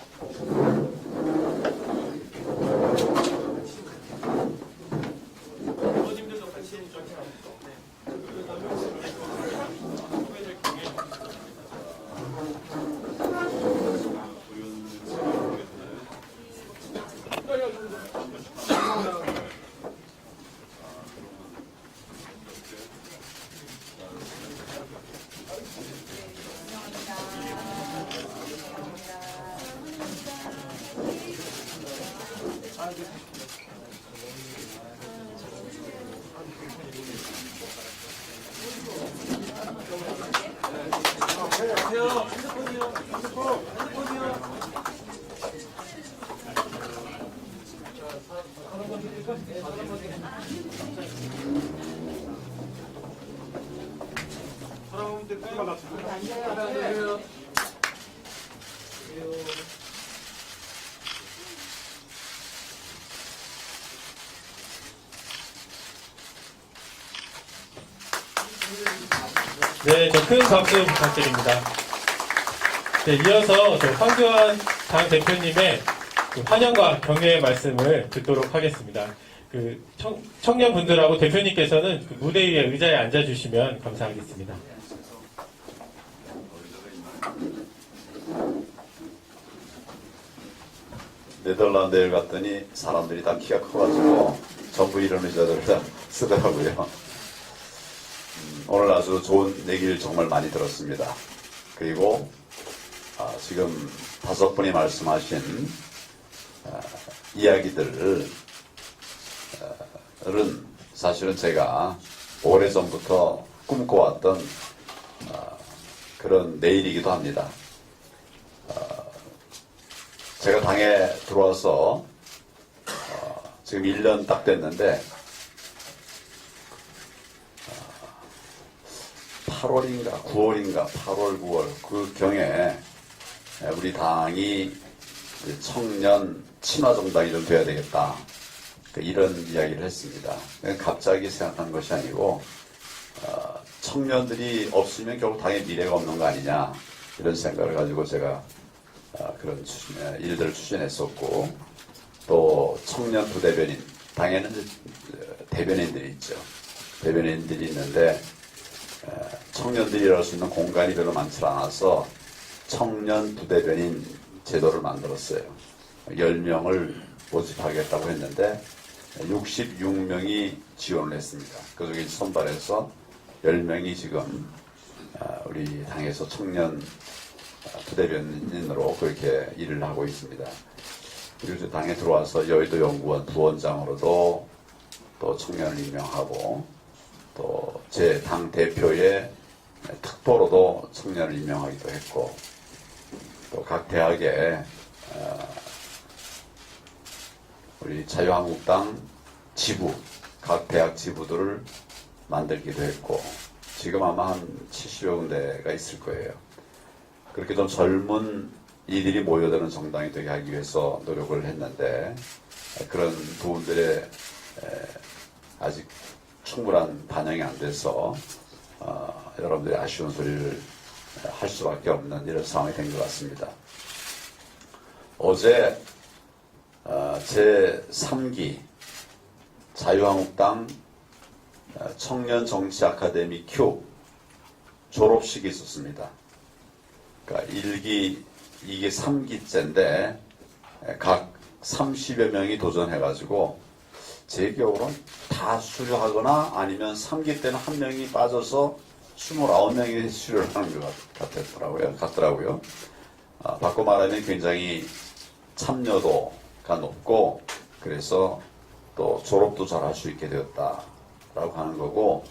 네, 저 큰 박수 부탁드립니다. 네, 이어서 저 황교안 당 대표님의 그 환영과 격려의 말씀을 듣도록 하겠습니다. 그 청년분들하고 대표님께서는 그 무대 위에 의자에 앉아주시면 감사하겠습니다. 네덜란드에 갔더니 사람들이 다 키가 커가지고 전부 이런 의자들을 다 쓰더라고요. 오늘 아주 좋은 얘기를 정말 많이 들었습니다. 그리고 지금 5분이 말씀하신 이야기들은 사실은 제가 오래전부터 꿈꿔왔던 그런 내일이기도 합니다. 제가 당에 들어와서 지금 1년 딱 됐는데 8월인가 9월인가 8월 9월 그 경에 우리 당이 청년 친화정당이 좀 돼야 되겠다 이런 이야기를 했습니다. 갑자기 생각한 것이 아니고 청년들이 없으면 결국 당의 미래가 없는 거 아니냐 이런 생각을 가지고 제가 그런 일들을 추진했었고 또 청년 부대변인 당에는 대변인들이 있죠. 대변인들이 있는데 청년들이 일할 수 있는 공간이 별로 많지 않아서 청년 부대변인 제도를 만들었어요. 10명을 모집하겠다고 했는데 66명이 지원을 했습니다. 그중에 선발해서 10명이 지금 우리 당에서 청년 부대변인으로 그렇게 일을 하고 있습니다. 그리고 당에 들어와서 여의도 연구원 부원장으로도 또 청년을 임명하고 또 제 당 대표의 특보로도 청년을 임명하기도 했고 또 각 대학에 우리 자유한국당 지부, 각 대학 지부들을 만들기도 했고 지금 아마 한 70여 군데가 있을 거예요. 그렇게 좀 젊은 이들이 모여드는 정당이 되게 하기 위해서 노력을 했는데 그런 부분들에 아직 충분한 반영이 안 돼서 여러분들이 아쉬운 소리를 할 수밖에 없는 이런 상황이 된 것 같습니다. 어제 제 3기 자유한국당 청년정치 아카데미 Q 졸업식이 있었습니다. 그러니까 1기, 2기, 3기째인데 각 30여 명이 도전해가지고 제 기억으로는 다 수료하거나 아니면 3기 때는 한 명이 빠져서 29명이 수료를 하는 것 같더라고요. 바꿔 말하면 굉장히 참여도가 높고 그래서 또 졸업도 잘 할 수 있게 되었다라고 하는 거고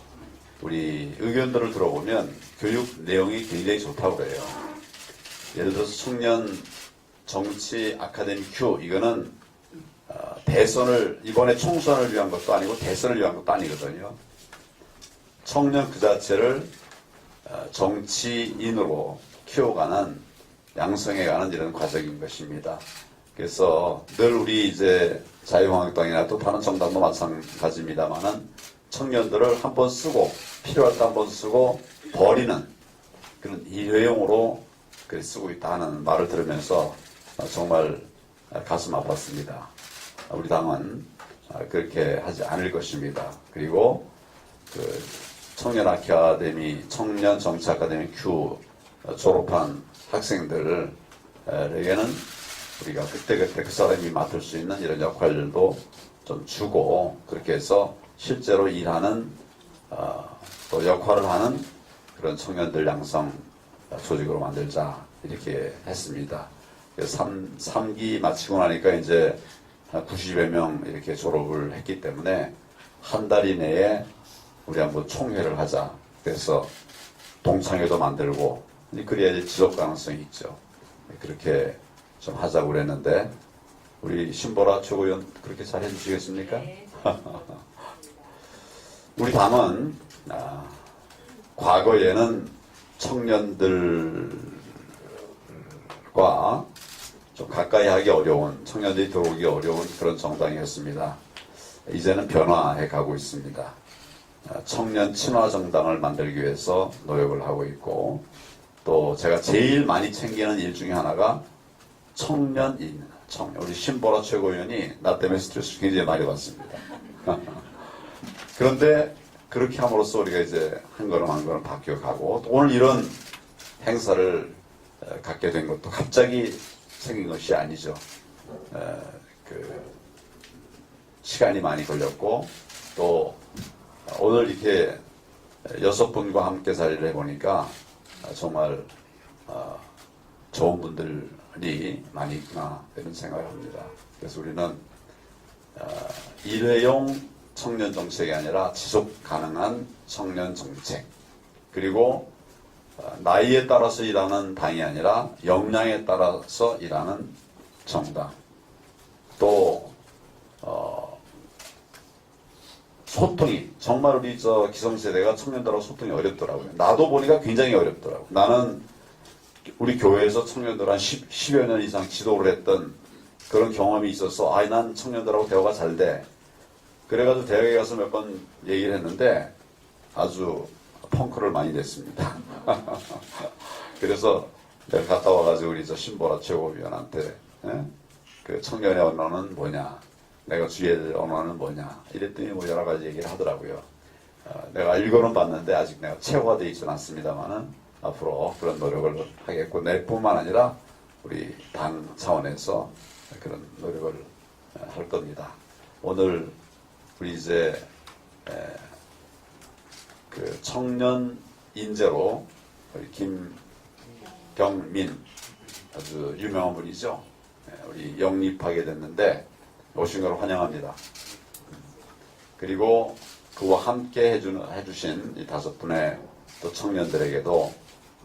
우리 의견들을 들어보면 교육 내용이 굉장히 좋다고 그래요. 예를 들어서 청년 정치 아카데미 Q 이거는 대선을 이번에 총선을 위한 것도 아니고 대선을 위한 것도 아니거든요. 청년 그 자체를 정치인으로 키워가는 양성해가는 이런 과정인 것입니다. 그래서 늘 우리 이제 자유한국당이나 또 다른 정당도 마찬가지입니다만은 청년들을 한번 쓰고 필요할 때 한번 쓰고 버리는 그런 일회용으로 쓰고 있다 하는 말을 들으면서 정말 가슴 아팠습니다. 우리 당은 그렇게 하지 않을 것입니다. 그리고 그 청년 아카데미, 청년 정치 아카데미 Q 졸업한 학생들에게는 우리가 그때그때 그 사람이 맡을 수 있는 이런 역할들도 좀 주고 그렇게 해서 실제로 일하는 또 역할을 하는 그런 청년들 양성 조직으로 만들자 이렇게 했습니다. 3기 마치고 나니까 이제 90여 명 이렇게 졸업을 했기 때문에 한 달 이내에 우리 한번 총회를 하자. 그래서 동창회도 만들고 그래야지 지속 가능성이 있죠. 그렇게 좀 하자고 그랬는데 우리 신보라 최고위원 그렇게 잘 해주시겠습니까? 우리 당은 과거에는 청년들과 좀 가까이 하기 어려운, 청년들이 들어오기 어려운 그런 정당이었습니다. 이제는 변화해 가고 있습니다. 청년 친화 정당을 만들기 위해서 노력을 하고 있고, 또 제가 제일 많이 챙기는 일 중에 하나가 청년입니다. 우리 신보라 최고위원이 나 때문에 스트레스 굉장히 많이 받습니다. 그런데 그렇게 함으로써 우리가 이제 한 걸음 한 걸음 바뀌어가고, 오늘 이런 행사를 갖게 된 것도 갑자기 생긴 것이 아니죠. 시간이 많이 걸렸고, 또 오늘 이렇게 6분과 함께 자리를 해보니까 정말 좋은 분들이 많이 있구나 이런 생각을 합니다. 그래서 우리는 일회용 청년 정책이 아니라 지속 가능한 청년 정책, 그리고 나이에 따라서 일하는 당이 아니라 역량에 따라서 일하는 정당, 또 소통이 정말 우리 기성세대가 청년들하고 소통이 어렵더라고요. 나도 보니까 굉장히 어렵더라고요. 나는 우리 교회에서 청년들 한 10여 년 이상 지도를 했던 그런 경험이 있어서 난 청년들하고 대화가 잘 돼. 그래가지고 대학에 가서 몇 번 얘기를 했는데 아주 펑크를 많이 냈습니다. 그래서 내가 갔다 와가지고 우리 신보라 최고위원한테 그 청년의 언어는 뭐냐, 내가 주의해야 될 언어는 뭐냐 이랬더니 뭐 여러 가지 얘기를 하더라고요. 내가 읽어는 봤는데 아직 내가 체화가 되어 있지는 않습니다만은 앞으로 그런 노력을 하겠고, 내뿐만 아니라 우리 당 차원에서 그런 노력을 할 겁니다. 오늘 우리 이제 그 청년 인재로 우리 김경민 아주 유명한 분이죠. 우리 영입하게 됐는데 오신 걸 환영합니다. 그리고 그와 함께 해주신 이 5분의 또 청년들에게도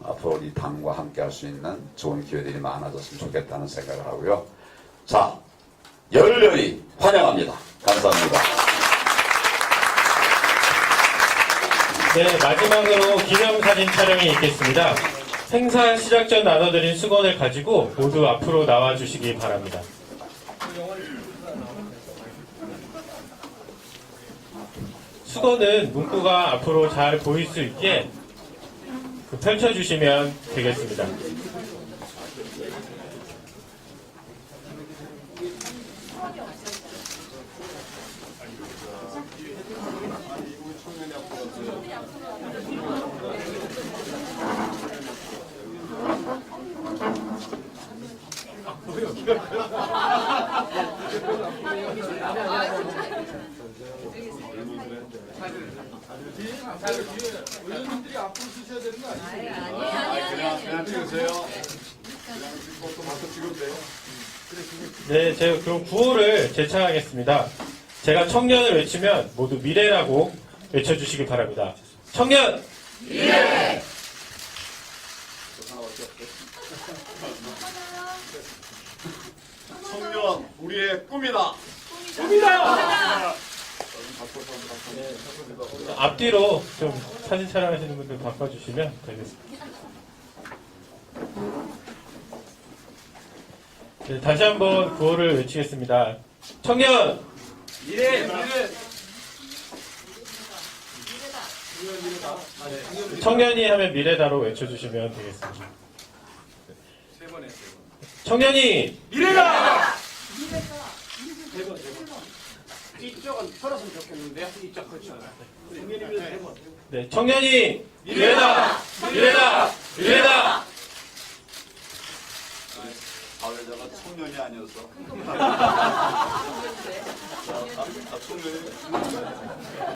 앞으로 우리 당과 함께 할 수 있는 좋은 기회들이 많아졌으면 좋겠다는 생각을 하고요. 자, 열렬히 환영합니다. 감사합니다. 네, 마지막으로 기념사진 촬영이 있겠습니다. 행사 시작 전 나눠드린 수건을 가지고 모두 앞으로 나와주시기 바랍니다. 수건은 문구가 앞으로 잘 보일 수 있게 펼쳐주시면 되겠습니다. 의원님들이 앞으로 쓰셔야 되는 거 아니에요? 그냥 찍으세요. 포토 마크 찍으면 돼요. 네, 제가 그럼 구호를 제창하겠습니다. 제가 청년을 외치면 모두 미래라고 외쳐주시기 바랍니다. 청년! 미래! 청년, 우리의 꿈이다. 앞뒤로 좀 사진 촬영하시는 분들 바꿔주시면 되겠습니다. 네, 다시 한번 구호를 외치겠습니다. 청년! 미래! 청년이 하면 미래다로 외쳐주시면 되겠습니다. 청년이! 미래다! 이쪽은 털었으면 좋겠는데요? 이쪽 그렇죠. 네, 청년이! 미래다! 미래다! 미래다! 사회자가 청년이 아니어서 청년이